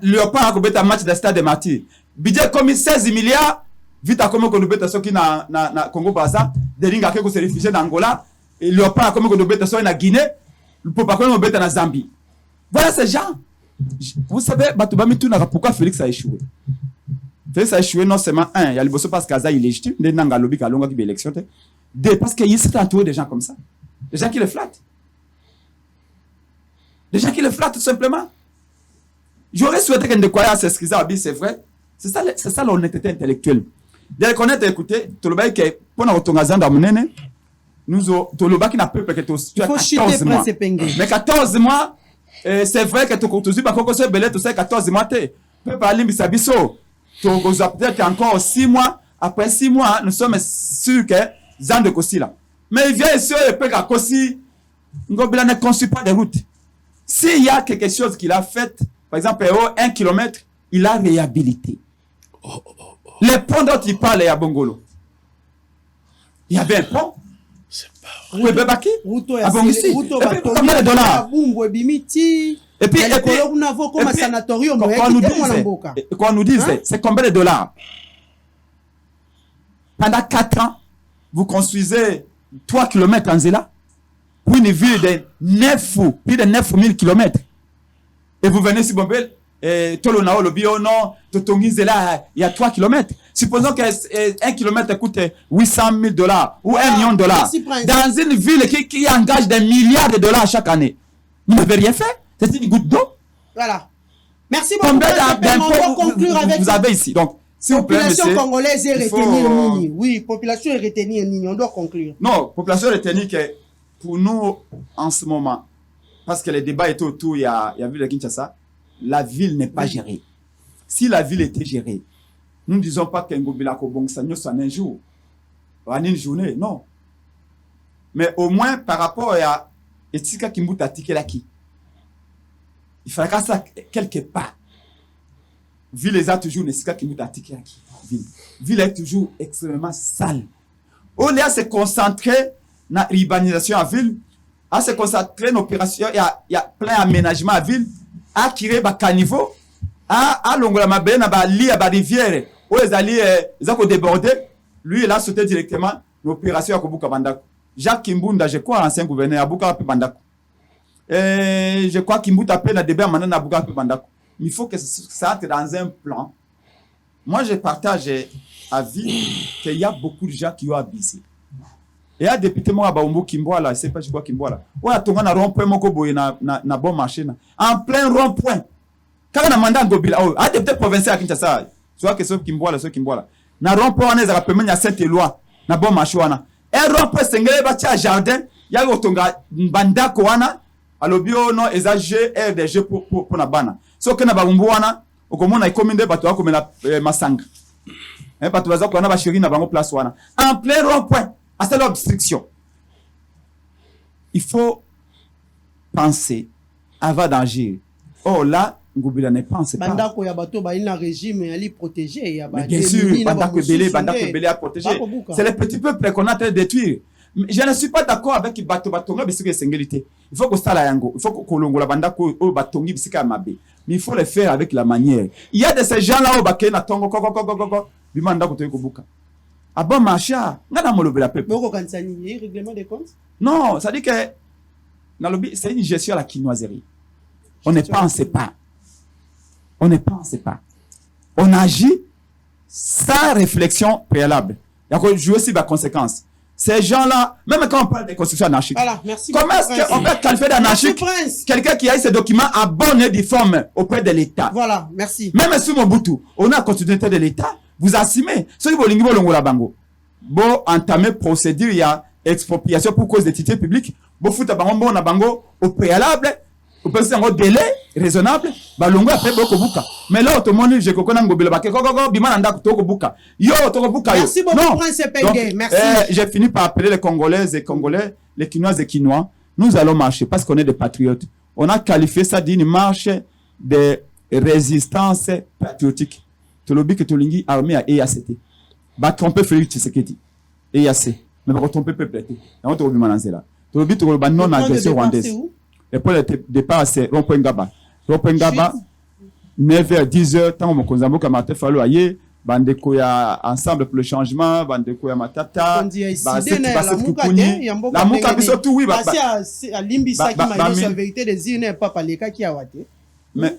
Léopard a un match dans le stade des Martyrs. Budget comme 16 milliards. Vite, comme on a ceux qui na Congo-Brazza. Denga a se réfugié dans Angola. Et Léopard comme on a ceux en Guinée. Le peuple comme on a en Zambie. Voilà ces gens. Vous savez, pourquoi Félix a échoué? Félix a échoué non seulement, un, il y a le bosso parce qu'Aza est illégitime, deux, Nanga Lobby qui a longue élection, deux, parce qu'il s'est entouré des gens comme ça. Des gens qui le flattent. Des gens qui le flattent tout simplement. J'aurais souhaité qu'un décoyeur s'excuse à Abi, c'est vrai. C'est ça l'honnêteté intellectuelle. De reconnaître, écoutez, Toloba qui est pour notre Tongazan d'Amunene, nous avons Toloba qui n'a pas peut-être 14 mois. Mais 14 mois, c'est vrai que tu as tout ça 14 mois. Tu peux parler de Sabiso. Tu as peut-être encore 6 mois. Après 6 mois, nous sommes sûrs que Zan de Kossi là. Mais il vient ici et peut qu'à Kossi, Ngobila ne construit pas de route. S'il y a quelque chose qu'il a fait, par exemple, 1 km, il a réhabilité. Les ponts dont il parle à Bongolo. Il y avait un pont. Oui, Bebaki. Ah bon, ici. Et puis, combien de dollars? Et puis, qu'on nous dise, c'est combien de dollars? Pendant 4 ans, vous construisez 3 km en Zéla, pour une ville de plus de 9 000 km. Et vous venez sur Bombel, Tolonao, le Biono, Totongi Zéla, il y a 3 km. Supposons qu'un kilomètre coûte $800 000 ou $1 million. Dans une ville qui engage des milliards de dollars chaque année. Vous n'avez rien fait. C'est une goutte d'eau. Voilà. Merci beaucoup. Combien d'impôts vous avez ici? Donc, s'il vous plaît, population monsieur, congolaise est retenue Nini. Oui, population est retenue Nini. On doit conclure. Non, population retenue que pour nous, en ce moment, parce que les débats étaient autour, il y a ville de Kinshasa, la ville n'est pas gérée. Si la ville était gérée, nous ne disons pas qu'un Ngobila Kobongsanyo soit un jour, en une journée, non. Mais au moins, par rapport à Etika Kimbuta Tikelaki, il faudra qu'à ça quelque part. Ville est toujours Etika Kimbuta Tikelaki. Ville est toujours extrêmement sale. Au lieu de se concentrer dans l'urbanisation à ville, à se concentrer dans l'opération, il y a plein d'aménagements à ville, à créer des caniveaux, à l'ongola mabé, à lit à rivière, où les alliés, ils ont débordé, lui, il a sauté directement l'opération à Kobuka Bandako. Jacques Kimbunda, je crois, ancien gouverneur, à Buka Bandako. Et je crois qu'il a peine à débat maintenant à Buka Bandako. Il faut que ça entre dans un plan. Moi, je partage avis qu'il y a beaucoup de gens qui ont abusé. Et il y a des députés qui ont Kimboala, c'est pas je crois Kimboala. Ouais, tu as un rond-point na bon marché en plein rond-point. Quand on a mandat Ngobila, ah député provincial à Kinshasa, soit que ce Kimboala, na rond-point on est à permettre à Saint-Éloi, na bon marché wana. Un rond-point sengele ba tia jardin, ya otonga banda ko wana, alobio no exagé RDG pour na bana. So que na ba umbu wana, okomona ikominde bato ba komela masanga. Bato baza ko na ba chéri na bango place wana. En plein rond-point. À cette obstruction. Il faut penser avant d'agir. Oh là, Ngobila ne pense pas. Bandako ya bato ba ina régime ali protéger ya ba. Bien sûr, Bandako Belé à protéger. C'est les petits peuples qu'on a à détruire. Je ne suis pas d'accord avec Bato Batonga bisika singulité. Il faut que ça la yango, il faut que Kolongola Bandako o Batongi bisika mabe. Mais il faut le faire avec la manière. Il y a de ces gens là au Bakena Tongo koko bimandako to kobuka. Ah bon, Macha, on a molobé la peuple. Règlement des comptes? Non, ça dit que c'est une gestion à la quinoiserie. On ne pense pas. On ne pense pas. On agit sans réflexion préalable. Il y a jouer aussi la conséquence. Ces gens-là, même quand on parle de construction anarchique, voilà, merci comment est-ce qu'on peut qualifier d'anarchique quelqu'un qui a eu ses documents à bonne et due forme auprès de l'État? Voilà, merci. Même sous Mobutu, on a la continuité de l'État. Vous assumez. Ceux qui veulent l'Ongola Bango. Bon, entamer procédure, il y a expropriation pour cause de titres publics. Bon, fout à Bango, on a Bango au préalable. Vous pensez un délai raisonnable, balongo après boko buka. Mais là tout le monde je connais ngobela ba koko bimana nda toko buka. Yo toko buka yo. Merci beaucoup Prince Penge. Merci. J'ai fini par appeler les Congolaises et Congolais, les Quinoises et Quinois. Nous allons marcher parce qu'on est des patriotes. On a qualifié ça d'une marche de résistance patriotique. Tolobi que Tolingi armée à EACT. Ba tromper Félix Tshisekedi. EAC. Mais ba tromper peuple. On te remet là. Tolobi to ba non agression rwandaise. Le point de départ, c'est Rond-Point Ngaba. Rond-Point Ngaba, 9h, 10h, tant que mon konzambo kamate fallo aye, bandeko ya ensemble pour le changement, bandeko ya matata, la muka biso tout oui, à limbisa qui m'a dit la vérité des îles n'est pas parlé qui a waté. Mais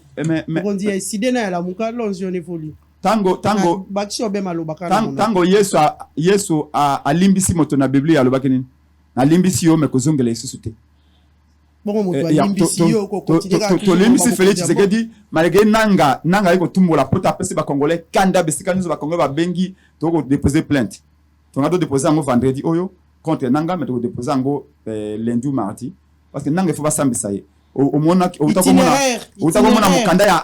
on dit ici na la muka l'onzion évolue. Tango Yesu a limbisi moto na Biblia alobakeni. Na limbisi yo me kozongela susute. Bon moto limbisi yo ko continuer to limbisi Félix Tshisekedi malgré nanga iko tumbola pota pesi ba congolais kanda besika nzo ba congolais ba bengi to ko déposer plainte. To ngado déposer ngo vendredi oyo contre nanga mais to déposer ngo lundi ou mardi parce que nanga il faut pas sambisa ye. Au mona utakomona mukanda ya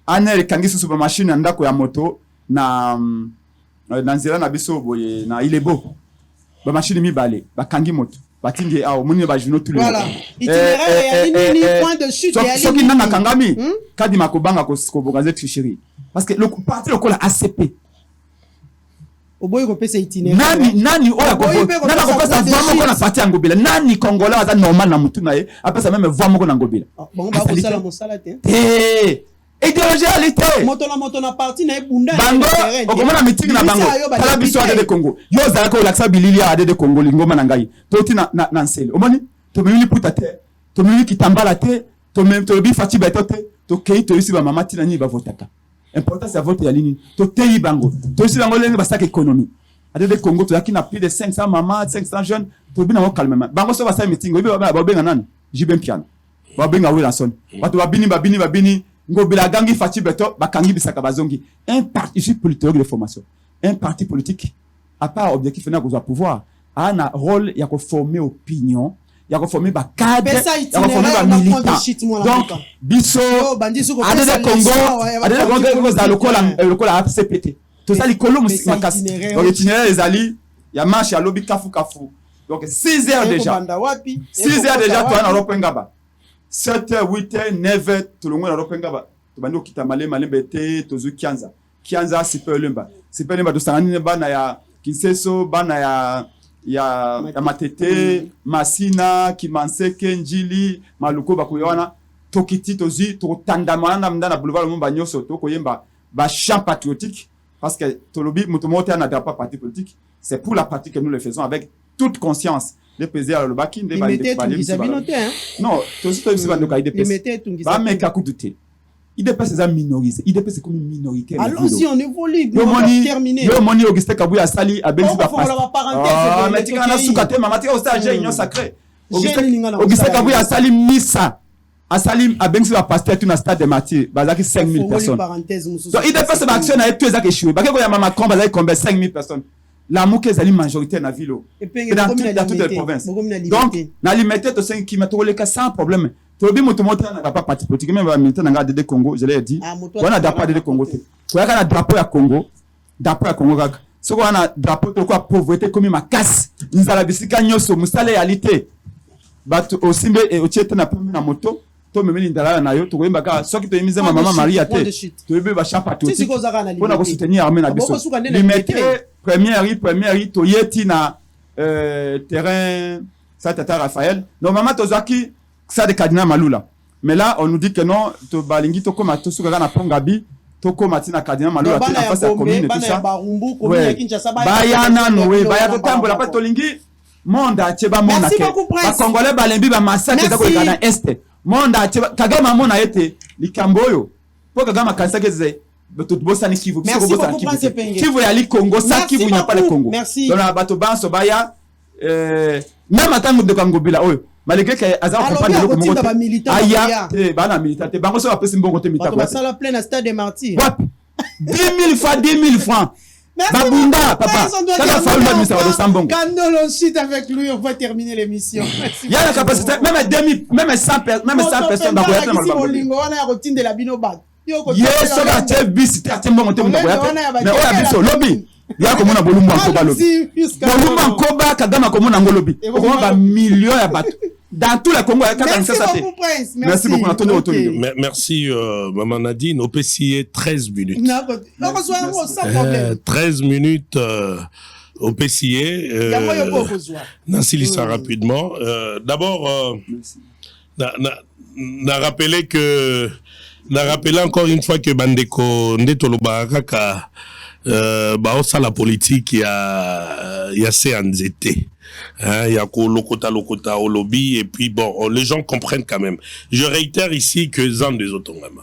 aner kangi susu ba machine ndako ya moto na nzela na biso boye na ilebo ba machine mibale ba kangi moto batingi a omoni ba juno tous les voilà itinéraire ya point de chute ya so ki nanga kangami kadi makobanga ko bokaze tricherie parce que le parti le kola ACP oboyi ko pesa itinéraire nani oya ko nana ko pesa vraiment ko na parti ya ngobila nani congolais aza normal na mutu na ye apesa même vraiment ko na ngobila bon ba ko sala mosala te idéologialité moto na parti na ebunda bango okomona meeting na bango tala biso ade de Congo yo zala ko laksa bilili ade de Congo lingoma na ngai toti na nsele omoni to mimi puta te to mimi kitambala te to même to bi fati betote to kei to isi ba mama tina ni ba votata important c'est vote ya lini to tei bango to isi bango lenge ba sak économie ade de Congo to yakina plus de 500 mamas 500 jeunes to bi na mo calmement bango so ba sa meeting obi ba benga nani Jibem Piano ba benga Wilson bato babini ngobila gangi fati beto bakangi bisaka bazongi un parti politique de formation un parti politique à part objectif na ko pouvoir a un rôle ya ko former opinion ya ko former ba cadre ya ko former ba militant donc biso ade de Congo za lokola ACPT tout ça likolo makasi donc itinéraire les ali ya marche ya lobby kafu donc 6 heures déjà toi na Rond-Point Ngaba 7h, 8h, 9h, tout le monde a repris ngaba. Tu bandi okita malembe te tozu Kianza super lemba to sanani bana ya Kinseso bana ya Matete, Masina, Kimanseke, Njili, Maluko bakoyana tokiti tozi to tandamana mdana boulevard Lumumba nyoso to koyemba ba chant patriotique parce que tolobi mutomote na pas parti politique, c'est pour la partie que nous le faisons avec toute conscience. Les pesés à le bakin des non tout ce qui va nous cahier des pesés va mettre à coup de thé il dépasse les minorisés il dépasse comme une minorité allons-y on évolue on va terminer le moni Auguste Kabuya sali a benzi ba passe mais tu kana sukate mama tu au stage union sacrée Auguste Kabuya sali missa a salim a benzi ba pasteur tout na stade de Mathieu bazaki 5000 personnes donc il dépasse l'action na tout ezaki échoué ba ko ya mama komba bazaki combien 5000 personnes. La mouke est majoritaire dans la ville. Et dans toutes les provinces. Donc, dans l'immédiat, tu sais qui m'a trouvé le cas sans problème. Tu as dit que tu n'as pas parti politique. Même militaire dans le Congo, je l'ai dit. On a drapeau de Congo. Tu as un drapeau à Congo. Drapeau à Congo. Si on a un drapeau de quoi pauvreté comme ma casse. Nous allons bisika nyoso musale réalité. But au simbe et au tchète na pembe na moto. To me meni ndala na yo to ko mbaka soki to yimize mama Maria te. To yebe ba chapa to. On a soutenir armée na biso. Limité première to yeti na terrain ça tata Raphaël. Normalement to zaki ça de Kadina Malula. Mais là on nous dit que non to balingi to koma to suka na pongabi to koma tina Kadina Malula te en face à commune et tout ça. Bayana noé baya to tambola pas to lingi monde atié ba mona ke. Ba congolais balembi ba massacre za ko kana est. Monde atié Kagame mona ete likamboyo. Po Kagame kanisa keze Kivu ya li Congo ça Kivu n'y a pas le Congo donc la bato banso baya même attendre de Kangobila oyo malgré que azar comprendre le Congo aya bana militant bango so apesi mbongo te militant ba sala plein à stade de martyrs 10 000 francs Babunda, papa. Ça va falloir l'administration de Sambongo. Quand on chute avec lui, on va terminer l'émission. Il y a la capacité, même 100 personnes dans de la binoba. Yes, ça va être bis, c'est un bon monté. Mais on a vu lobby. Il y a comme on a bolumba koba lobby. Bolumba koba kadama comme on a lobby. On va millions à battre. Dans tout le Congo, merci beaucoup, Prince. Merci beaucoup, Antonio. Merci, Maman Nadine. Au PCA, 13 minutes. 13 minutes au PCA. Nassili ça rapidement. D'abord, n'a rappelé encore une fois que Bandeko Ndetoloba Kaka ça la politique il y a CNZT. Il y a lokota au lobby et puis bon les gens comprennent quand même. Je réitère ici que Zan des Otongama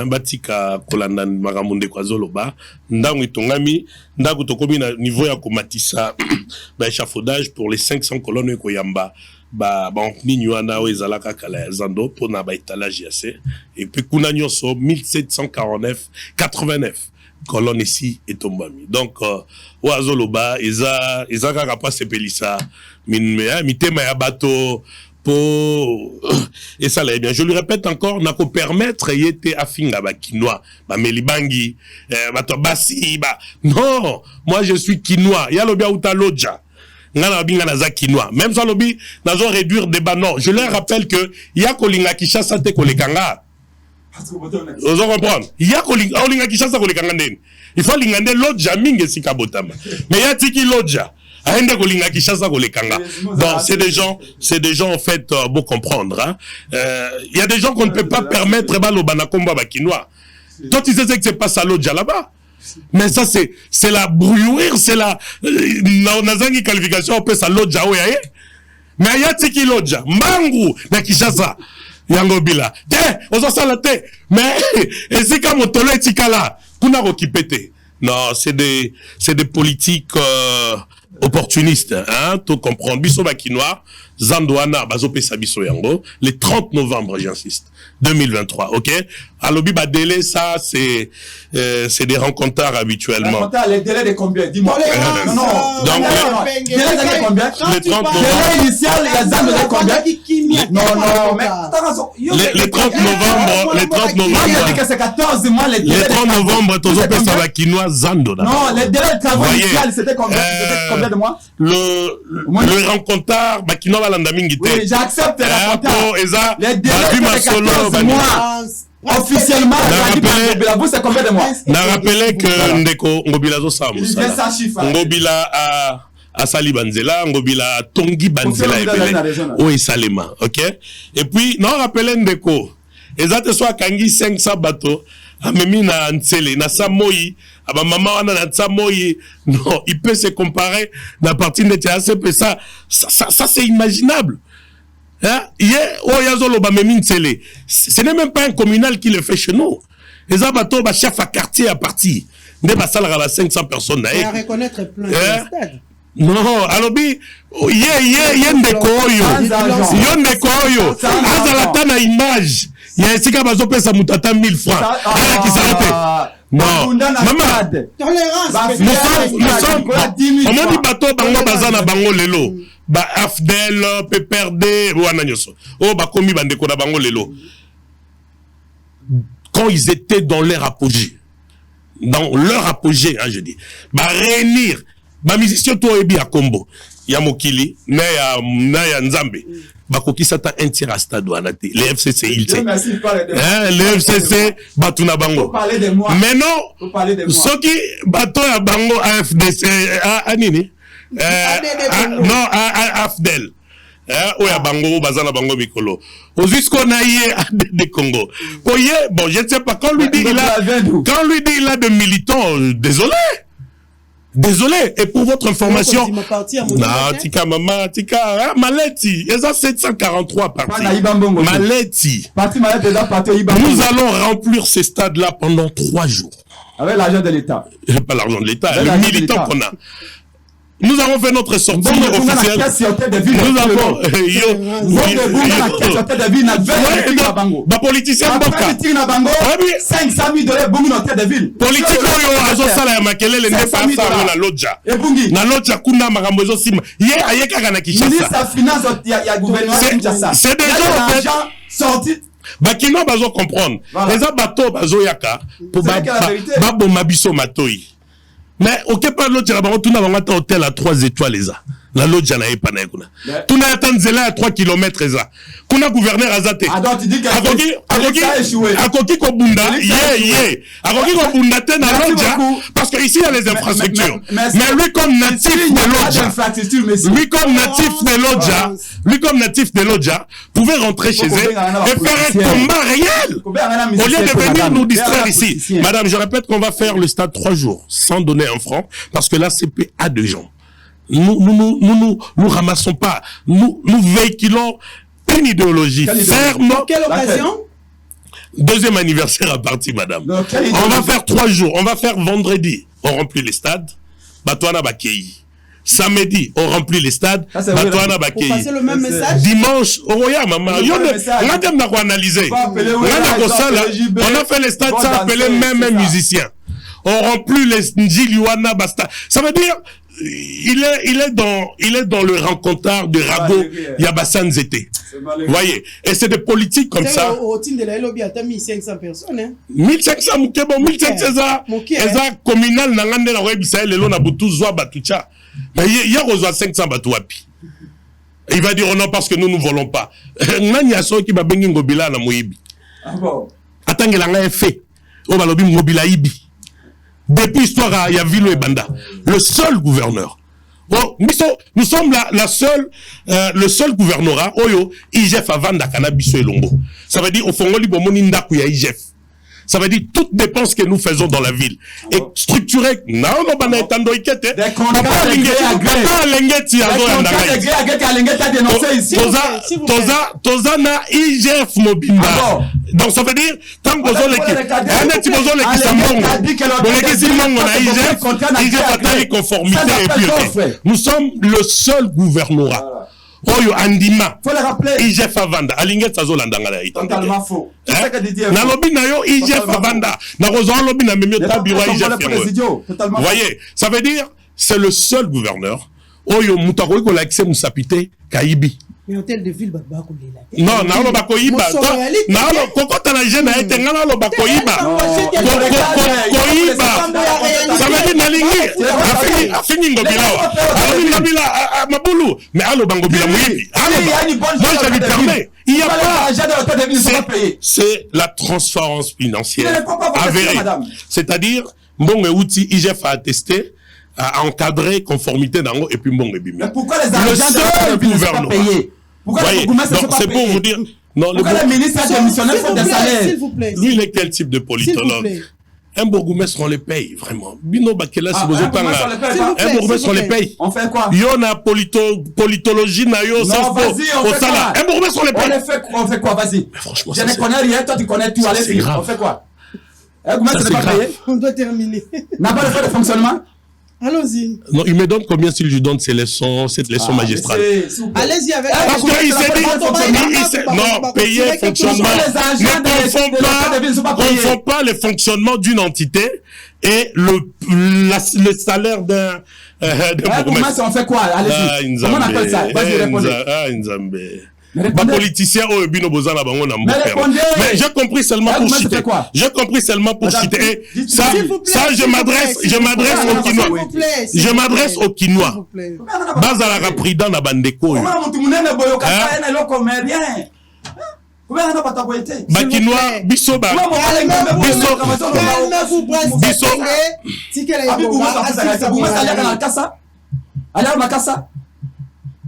batika kolanda maramunde kwa zoloba ndangu itongami ndaku tokomi na niveau ya komatisa échafaudage pour les 500 colonnes koyamba ninywana ezalaka kala zando pona étalage yasse et puis kuna nyonso 1749 colonne ici et tombami donc oazoloba eza kaka pas sepelisa mitema ya bato pour et ça là bien je lui répète encore n'a ko permettre yete afinga ba kinois ba melibangi bato basi non moi je suis kinois ya lobi uta loja ngana binga na za kinois même ça lobi nazo réduire débat non je leur rappelle que ya kolinga Kinshasa te kolekanga. Vous comprenez? Il y a kolinga Kinshasa kolekanga ndeni. Il faut lingande l'odja mingi sika botama. Mais il y a tiki l'odja. Aende kolinga Kinshasa kolekanga. Donc c'est des gens en fait beau comprendre hein. Il y a des gens qu'on ne peut pas permettre balo banakomba bakinois. Toi tu sais que c'est pas ça l'odja là-bas. Mais ça c'est la brouillure, c'est la nazangi qualification on peut ça l'odja oyaye. Mais il y a tiki l'odja mangu na Kinshasa. Yango bila te ozo sala te mais ezika motolo etikala kuna kokipete non c'est des politiques opportunistes hein tout comprendre biso bakinois Zandouana bazopesa biso yango le 30 novembre j'insiste 2023 OK alobi ba délai ça c'est des rencontres habituellement les délais de combien dis-moi non donc délai de combien le 30 novembre délai initial il y a Zando de combien non mais le 30 novembre le 30 novembre il dit que c'est 14 mois les délais le 30 novembre tozopesa bakinois Zando non les délais de travail initial c'était combien de mois le rencontre bakinois balanda mingi te oui j'accepte la rencontre les délais de 14 mois officiellement c'est combien de mois n'a rappelé que ndeko ngobila zo sa musala ngobila a sali banzela ngobila tongi banzela ebele o esalema OK et puis non rappelé ndeko ezate soit kangi 500 bateaux amemi na ntsele na samoyi aba mama wana na samoyi non il peut se comparer na partie de TACP ça c'est imaginable. Hein? Ce n'est même pas un communal qui le fait chez nous. Les abattoirs, chef à quartier à partir. N'est pas ça, 500 personnes. Et à reconnaître plein de stades. Non, alors, Azalata image. Il y a ici qu'à ça moutata 1000 francs. Qui s'arrête. Non, maman. Nous sommes. On dit bateau bango bazana bango lelo. Ba Afdel, PPRD, wana nyoso. Oh ba komi bandeko na bango lelo. Quand ils étaient dans leur apogée, hein, je dis. Ba réunir, ba musicien to ebi a Kombo, ya Mokili, na ya Nzambe. Ba kokisata un tir à stade wana te. Les FCC il sait. Les FCC batuna bango. Mais non. Ceux qui bato ya bango AFDC anini. Non, Afdel. Oya bango, bazana bango mikolo. Jusqu'on a de Congo. Bon, je ne sais pas, quand lui dit il a de militants, désolé. Et pour votre information, non, tika mama, tika, Maleti, ils ont 743 partis. Maleti. Nous allons remplir ces stades-là pendant 3 jours. Avec l'argent de l'État. Pas l'argent de l'État, le militant qu'on a. Nous avons fait notre sortie officielle. Nous avons... Les politiciens politique oyo azosala ya makelele nde pasa na lodja. Na lodja kuna makambo ezosima. Ye ayekaka na Kinshasa. C'est des gens sortis. Bakino bazo comprendre. Les abato bazo yaka pour baboma biso matoi. Mais ok pas l'autre là tout na bangata hôtel à 3 étoiles les a. La lodja na epa na kuna. Tout na atanzela à 3 km eza. Kuna gouverneur azate. Alors tu dis que akoki ko bunda ye. Akoki ko bunda te na lodja parce que ici il y a les infrastructures. Mais lui comme natif de lodja, pouvait rentrer chez eux et faire un combat réel. Au lieu de venir nous distraire ici. Madame, je répète qu'on va faire le stade 3 jours sans donner un franc parce que là c'est a de gens. Nous ramassons pas. Nous véhiculons une idéologie ferme. Pour quelle occasion? 2e anniversaire à partir, madame. On va faire 3 jours. On va faire vendredi. On remplit les stades. Batouana Bakei. Samedi, on remplit les stades. Batouana Bakei. Pour passer le même message. Dimanche, maman. On a analysé. On a fait les stades sans appeler même musicien. On remplit les Njiliwana Basta. Ça veut dire, il est dans le rencontre de Rago Yabassan Zete. Vous voyez? Et c'est des politiques comme ça. Au team de la LOB, il y a 1500 personnes, hein? 1500, 1500, c'est communal, n'angande la web, ça, le long, Nabutu, Zoa, Batucha. Mais il y a reçu 500 Batouapi. Il va dire, oh non, parce que nous ne volons pas. Nani a qui va bengi ngobila na moibi. Attends, il a un fait. On va lobi ngobila ibi. Depuis l'histoire, il y a Vilo et Banda. Le seul gouverneur. Bon, nous sommes le seul gouvernorat, Oyo, IGF avant d'Akanabiso et Lombo. Ça veut dire, au fond, Libomoni Ndaku ya IGF. Ça veut dire, toutes dépenses que nous faisons dans la ville. Et structurées, non, on est en doikete. Toza na IGF Mobimba. Donc ça veut dire, tant que vous avez nous sommes le seul gouvernorat. Oyo andima. Faut le rappeler. IGF Avanda. Alinget Sazolandanga. Totalement faux. Na lobby na yo IGF Avanda. Na rozon lobby na memio tabiro IGF. Vous voyez, ça veut dire, c'est le seul gouverneur. Oyo mutakoi ko l'accès musapité Kaibi. Mais hôtel de ville baba ko lela. Non, na lo bakoyiba. Na lo kokota na jeune a été ngana lo bakoyiba. Koyiba. Ça veut dire nalingi. Afini ngobilawa. Ngobila mabulu. Mais allo bangobila muyibi. Moi je lui permets. Il y a pas. C'est la transparence financière avérée. C'est-à-dire bon outil IGF a attesté à encadrer conformité dans et puis bon mais pourquoi les agents de l'État ne sont pas payés? Pourquoi les bourgmestres ne sont pas payés? C'est pour vous dire non, pourquoi les ministres démissionnaires font des salaires? Lui il est quel type de politologue? Un bourgmestre on les paye vraiment. Bino Bakela si vous êtes un bourgmestre on les paye. On fait quoi? Yo na politologie na yo sans faux. Un bourgmestre on les paye. On fait quoi? Vas-y. Franchement je ne connais rien, toi tu connais tout. Allez, on fait quoi? Un bourgmestre n'est pas payé. On doit terminer. N'a pas le fait de fonctionnement? Allons-y. Non, il me donne combien s'il lui donne cette leçon magistrale? Allez-y avec. Parce qu'il s'est dit, non, payer fonctionnement. Ne confond pas le fonctionnement d'une entité et le salaire d'un bourgmestre. On fait quoi? Allez-y. Comment on appelle ça? Vas-y, répondez. Les politiciens au bino bozala bango na mboka. Mais j'ai compris seulement pour citer. J'ai compris seulement pour citer. Ça je m'adresse aux Kinois. Je m'adresse aux Kinois. Bazala rapprida na bandeko. Bakinois biso ba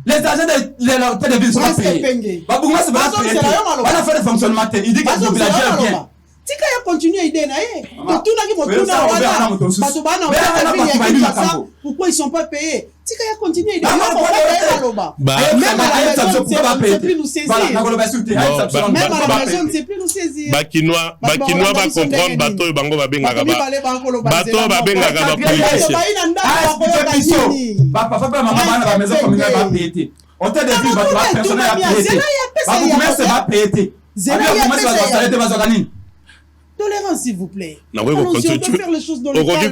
les agents de la ville sont pas payés. Babouma c'est pas payé. On a fait le fonctionnement. Il dit que le village est bien. Tika ya continue idée na ye. Totuna ki motuna wana. Bato bana pourquoi ils sont pas payés? Tika ya continue idée. Maloba. Même à la maison, on ne sait plus nous saisir. Même à la maison, on ne sait plus nous saisir. Bakinois va comprendre bateau bango va benga gaba. Bateau va benga gaba politicien. Papa maman va maison comme va péter. Hôtel de ville va personnel va péter. Va péter. Tolérance, s'il vous plaît. On peut faire les choses dans le calme.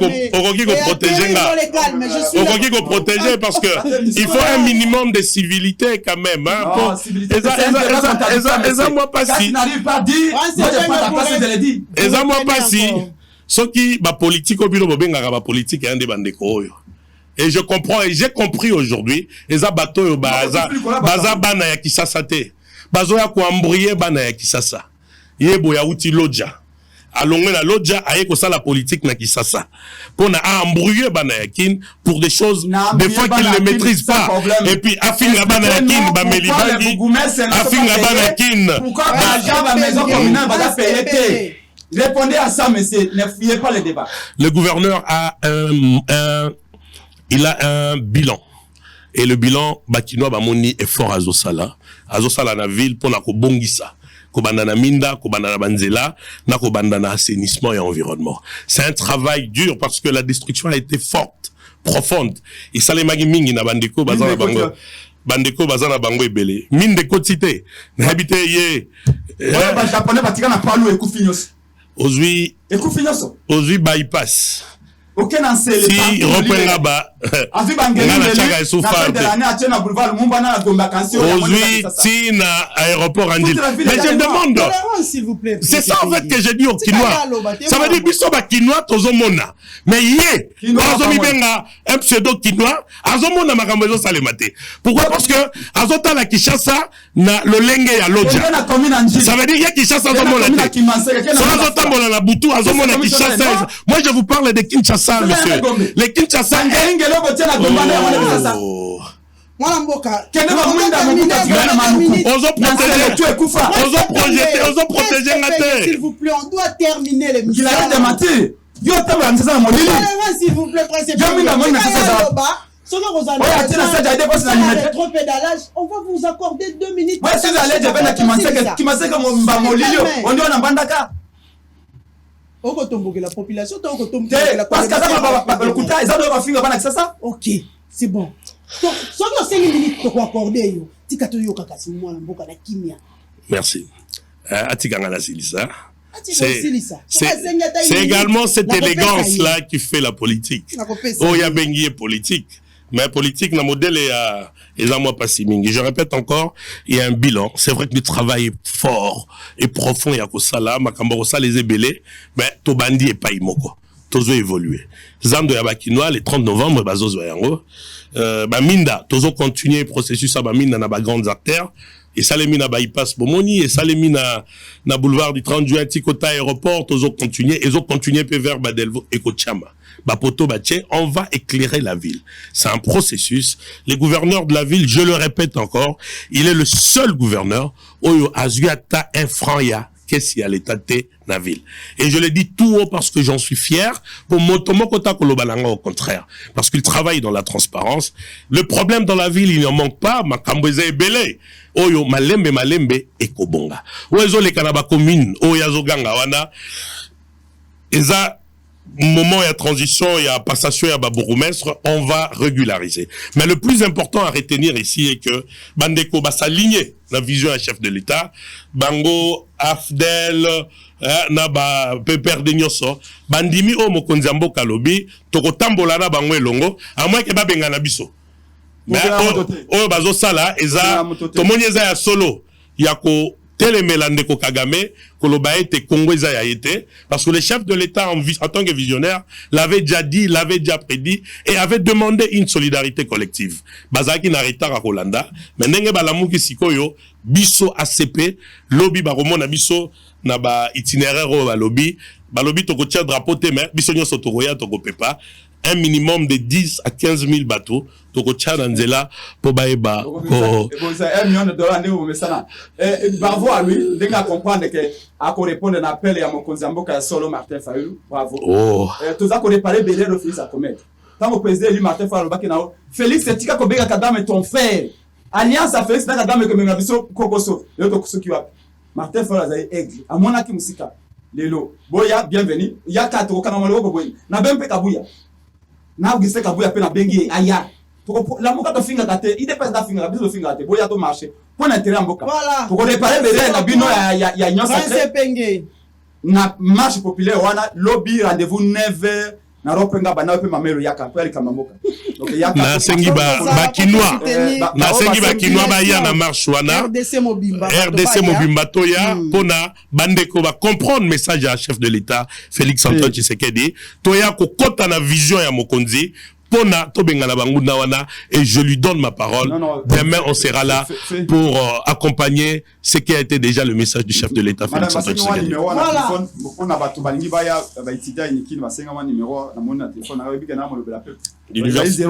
Parce que il faut un minimum de civilité quand même. Non, civilité. Moi pas si. Moi pas si. Ce qui ba politique au bureau benga ba politique un des bandeko. Et je comprends et j'ai compris aujourd'hui. Eza bateau baza bana ya kisasa te. Bazo ya ko embrouiller bana ya kisasa. Yebo ya uti loja. Alongwe na loja aye ko la politique na kisasa pour na embrouiller banayakin pour des choses des fois qu'ils ne maîtrisent pas et puis afinga banayakin ba melibangi afinga banayakin pourquoi la maison communale va payer. Répondez à ça monsieur, ne fuyez pas le débat. Le gouverneur a il a un bilan et le bilan bakinois ba moni effort azosala na ville pour na ko bongisa Kobandana minda, kobandana banzela, na kobandana assainissement et environnement. C'est un travail dur parce que la destruction a été forte, profonde. Et ça les magi mingi na bandeko bazana bango. Bandeko bazana bango ebele. Mine de quotité. Na habité yé. Ouais, japonais batika na palu ekufinyos. Ozui bypass. Aucun ancien si reprend là-bas aujourd'hui si na aéroport Andil mais je demande c'est ça en fait que j'ai dit au Kinois ça veut dire biso ba Kinois tozomona mais yé azomi benga un pseudo Kinois azomona makambo ezo salemate pourquoi parce que azota la Kinshasa na lolenge ya loja ça veut dire yé Kinshasa azomona te so azotambola na butu azomona Kinshasa moi je vous parle de Kinshasa monsieur. Les Kinshasa. Osons protéger la terre. S'il vous plaît, on doit terminer l'émission. S'il vous plaît, on va vous accorder 2 minutes. La population ok, c'est bon. Merci. C'est également cette élégance-là qui fait la politique. Oh, il y a bengi politique. Mais politique, le modèle est moi pas si mingi. Je répète encore, il y a un bilan. C'est vrai que le travail est fort et profond. Il y a que ça là, makamboro ça les ébélés. Mais Tobandi est pas imoko. Tozo évolué. Zando Yabakinois, le 30 novembre, bazo zoyango. Minda, tozo continuer processus à minda na ba grandes artères. Et ça les mis na bypass Bomoni, et ça les mis na boulevard du 30 juin, Tikota aéroport, tozo continuer, et zo continuer vers Badelvo et Kochama. Bapoto Baché, on va éclairer la ville. C'est un processus. Les gouverneurs de la ville, je le répète encore, il est le seul gouverneur où Azuata un franc ya qu'est-ce qu'il y a l'état de la ville. Et je le dis tout haut parce que j'en suis fier. Pour Motomo Kota Kolobalanga, au contraire. Parce qu'il travaille dans la transparence. Le problème dans la ville, il n'en manque pas. Makambweze et Belé. Oyo malembe et Kobonga. Oyo les Kanaba communes. Oyo Ganga wana. Eza moment il y a transition, il y a passation, il y a bourgmestre, on va régulariser. Mais le plus important à retenir ici est que Bandeko va s'aligner la vision à chef de l'État. Bango, Afdel, Naba, Pepper de Nyoso, Bandimi o Mokonzambo Kalobi, Toko Tambolana Bango Elongo, à moins que Babenga Nabiso. Mais o Bazo Sala, Eza, Tomonyeza ya solo, Yako, Télémélande ko Kagame, Kolobae te Congo ya été, parce que le chef de l'État en tant que visionnaire l'avait déjà dit, l'avait déjà prédit et avait demandé une solidarité collective. Bazaki n'arrêta à Rolanda, mais nenge balamu ki sikoyo, biso ACP, lobby baromona biso na ba itinéraire ba lobby toko tia drapeau te mais biso nyo sotoroya toko pepa. Un minimum de 10 à 15 000 bateaux. Toko tcha danzela po baeba. $1 million bravo à lui. Dès qu'on comprend que à répondre à l'appel et à mon Konzamboka solo Martin Fayulu. Bravo. Oh. Tout ça qu'on réparer Bélé refuse à commettre. Tant que président lui Martin Fayulu Félix Tika Kobega Kadam est ton frère. alliance a Félix na dame que menga biso kokoso yo to kusuki wapi Martin Fayulu azali aigle amona ki musika lelo boya bienvenue ya ka to kana molo ko boy na bempe kabuya na ugise kabuya pe na bengi aya to la moka to finga kate ide pesa da finga biso finga te boya to marché pour intérêt mboka to ko réparer bere na bino ya nyosa penge na marche populaire wana lobby rendez-vous 9h na ropenga bana pe mamelo yaka po ali kamamoka donc yaka na sengi ba kinwa na sengi ba kinwa ba ya na marche wana RDC Mobimba toya pona bandeko ba comprendre message à chef de l'État Félix Antoine Tshisekedi toya ko kota na vision ya mokonzi pona to bengana banguna wana et je lui donne ma parole. Demain on sera là pour accompagner ce qui a été déjà le message du chef de l'État Félix Antoine Tshisekedi. Voilà. On a batu balingi baya ba étudiant inikini basenga wa numéro na mona téléphone na bika na mo le appel. L'université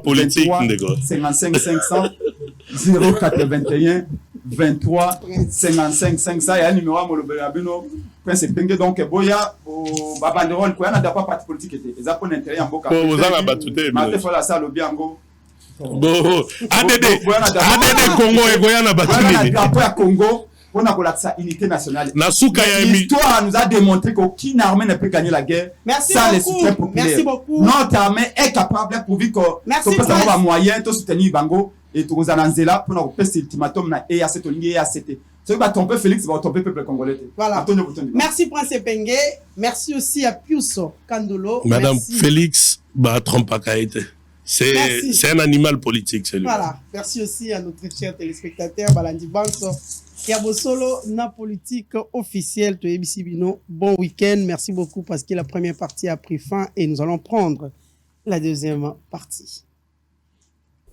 politique ndego. 55 500 081 23 55 500 ya numéro mo le abino Prince Penge donc boya ba banderole ko yana da pas parti politique était eza pour l'intérêt en boka. Vous avez battuté. Ma te fala ça le biango. Bon, ADD Congo et Goyana battuté. Après à Congo, on a la unité nationale. L'histoire nous a démontré qu'aucune armée ne peut gagner la guerre sans les soutiens populaires. Merci beaucoup. Notre armée est capable pour vivre qu'on peut avoir moyen de soutenir Bango et tout ça dans là pour nous passer ultimatum na EAC to lingi EACT. Ce qui va tomber Félix va tomber peuple congolais. Voilà. Merci Prince Penge. Merci aussi à Pius Kandolo. Madame Félix ba trompe pas été. C'est un animal politique, celui-là. Voilà. Merci aussi à notre cher téléspectateur Balandi Banso. Qui a solo na politique officielle de ABC Bino. Bon week-end. Merci beaucoup parce que la première partie a pris fin et nous allons prendre la deuxième partie.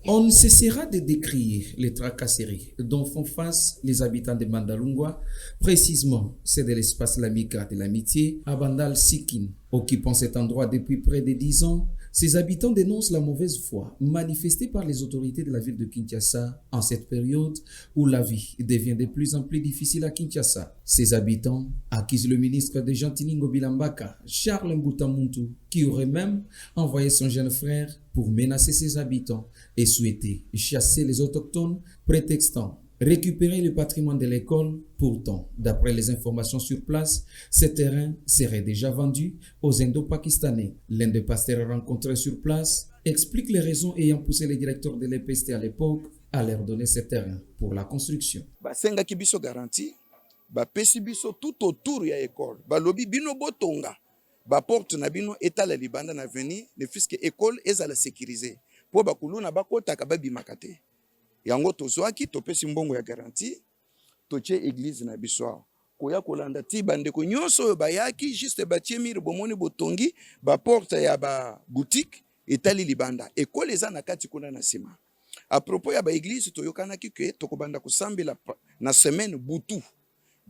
On ne cessera de décrire les tracasseries dont font face les habitants de Mandalungwa. Précisément, c'est de l'espace Lamika de l'amitié à Bandal Sikin. Occupant cet endroit depuis près de 10 ans, ces habitants dénoncent la mauvaise foi manifestée par les autorités de la ville de Kinshasa en cette période où la vie devient de plus en plus difficile à Kinshasa. Ces habitants accusent le ministre de Jantiningo Bilambaka, Charles Mbutamuntu, qui aurait même envoyé son jeune frère pour menacer ses habitants et souhaiter chasser les autochtones, prétextant récupérer le patrimoine de l'école. Pourtant, d'après les informations sur place, ces terrains seraient déjà vendus aux Indo-Pakistanais. L'un des pasteurs rencontrés sur place explique les raisons ayant poussé les directeurs de l'EPST à l'époque à leur donner ces terrains pour la construction. Senga kibiso garantie, pesi biso tout autour ya école. Lobi bino botonga, porte na bino état la libanda na venir, ne fils que école ezala sécurisée. Po bakuluna bakota kababimakate. Yango tozwaki topesi mbongo ya garantie toche église na biso koya kolanda ti bandeko nyonso bayaki juste batie mire bomoni botongi ba porte ya ba boutique etali libanda ekole eza na kati kuna na sima. À propos ya ba église toyokanaki ke tokobanda kusambela na semaine butu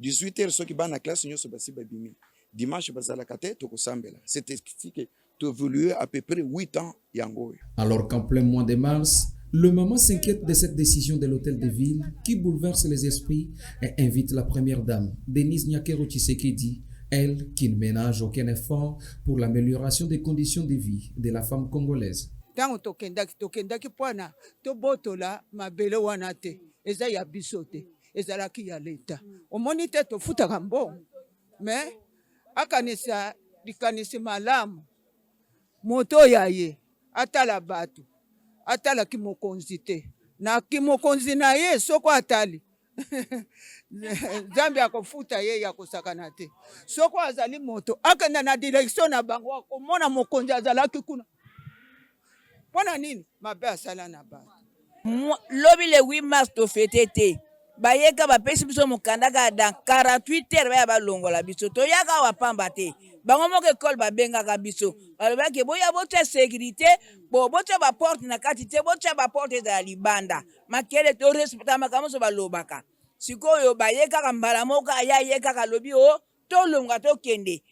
18h soki bana classe nyonso basi babimi dimanche bazala kate tokosambela. C'était ce que tu évolué à peu près 8 ans yango. Alors qu'en plein mois de mars, le maman s'inquiète de cette décision de l'hôtel de ville qui bouleverse les esprits et invite la première dame, Denise Nyakero Tshisekedi, elle qui ne ménage aucun effort pour l'amélioration des conditions de vie de la femme congolaise. Tango tokendaki pwana to botola mabele wana te eza ya biso te ezalaki ya leta omoni te tofutaka mbongo mais akanisa likanisi malamu moto yaye atala bato atala kimokonzi te na kimokonzi na ye soko atali Zambia akofuta ye ya kosakana te soko azali moto akenda na direction na bango akomona mokonzi azalaki kuna pona nini mabe asala na bato lobi le 8 mars to fete te bayeka bapesi biso mokandaka dans 48 heures baya balongola biso toyaka wapamba te bango moko ekole babengaka biso balobaki boya botya sécurité botya baporte na kati te botya baporte ezala libanda makele torespecta makambo so balobaka sikoyo bayekaka mbala moko aya yekaka lobi o tolonga tokende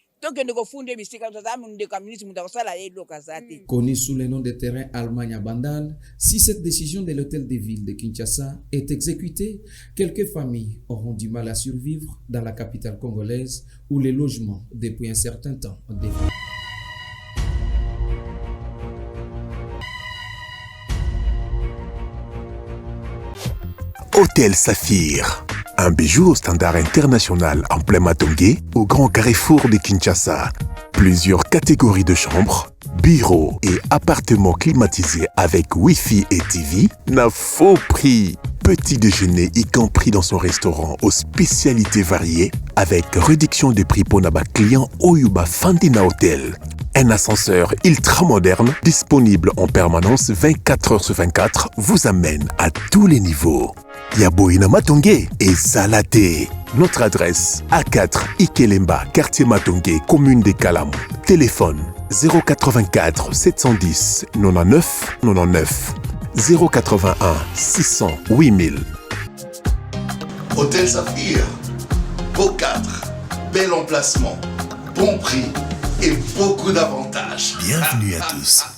Connu sous le nom de terrain Allemagne à Bandal, si cette décision de l'hôtel de ville de Kinshasa est exécutée, quelques familles auront du mal à survivre dans la capitale congolaise où les logements depuis un certain temps ont défini. Hôtel Saphir. Un bijou au standard international en plein Matongé, au grand carrefour de Kinshasa. Plusieurs catégories de chambres, bureaux et appartements climatisés avec Wi-Fi et TV n'a faux prix. Petit déjeuner y compris dans son restaurant aux spécialités variées avec réduction des prix pour naba clients Oyuba Fandina Hotel. Un ascenseur ultra moderne disponible en permanence 24 heures sur 24 vous amène à tous les niveaux. Yaboina Matongé et Salaté. Notre adresse A4 Ikelemba, quartier Matongé, commune des Kalam. Téléphone 084 710 99 99 081 600 8000. Hôtel Saphir, beau cadre, bel emplacement, bon prix et beaucoup d'avantages. Bienvenue à tous.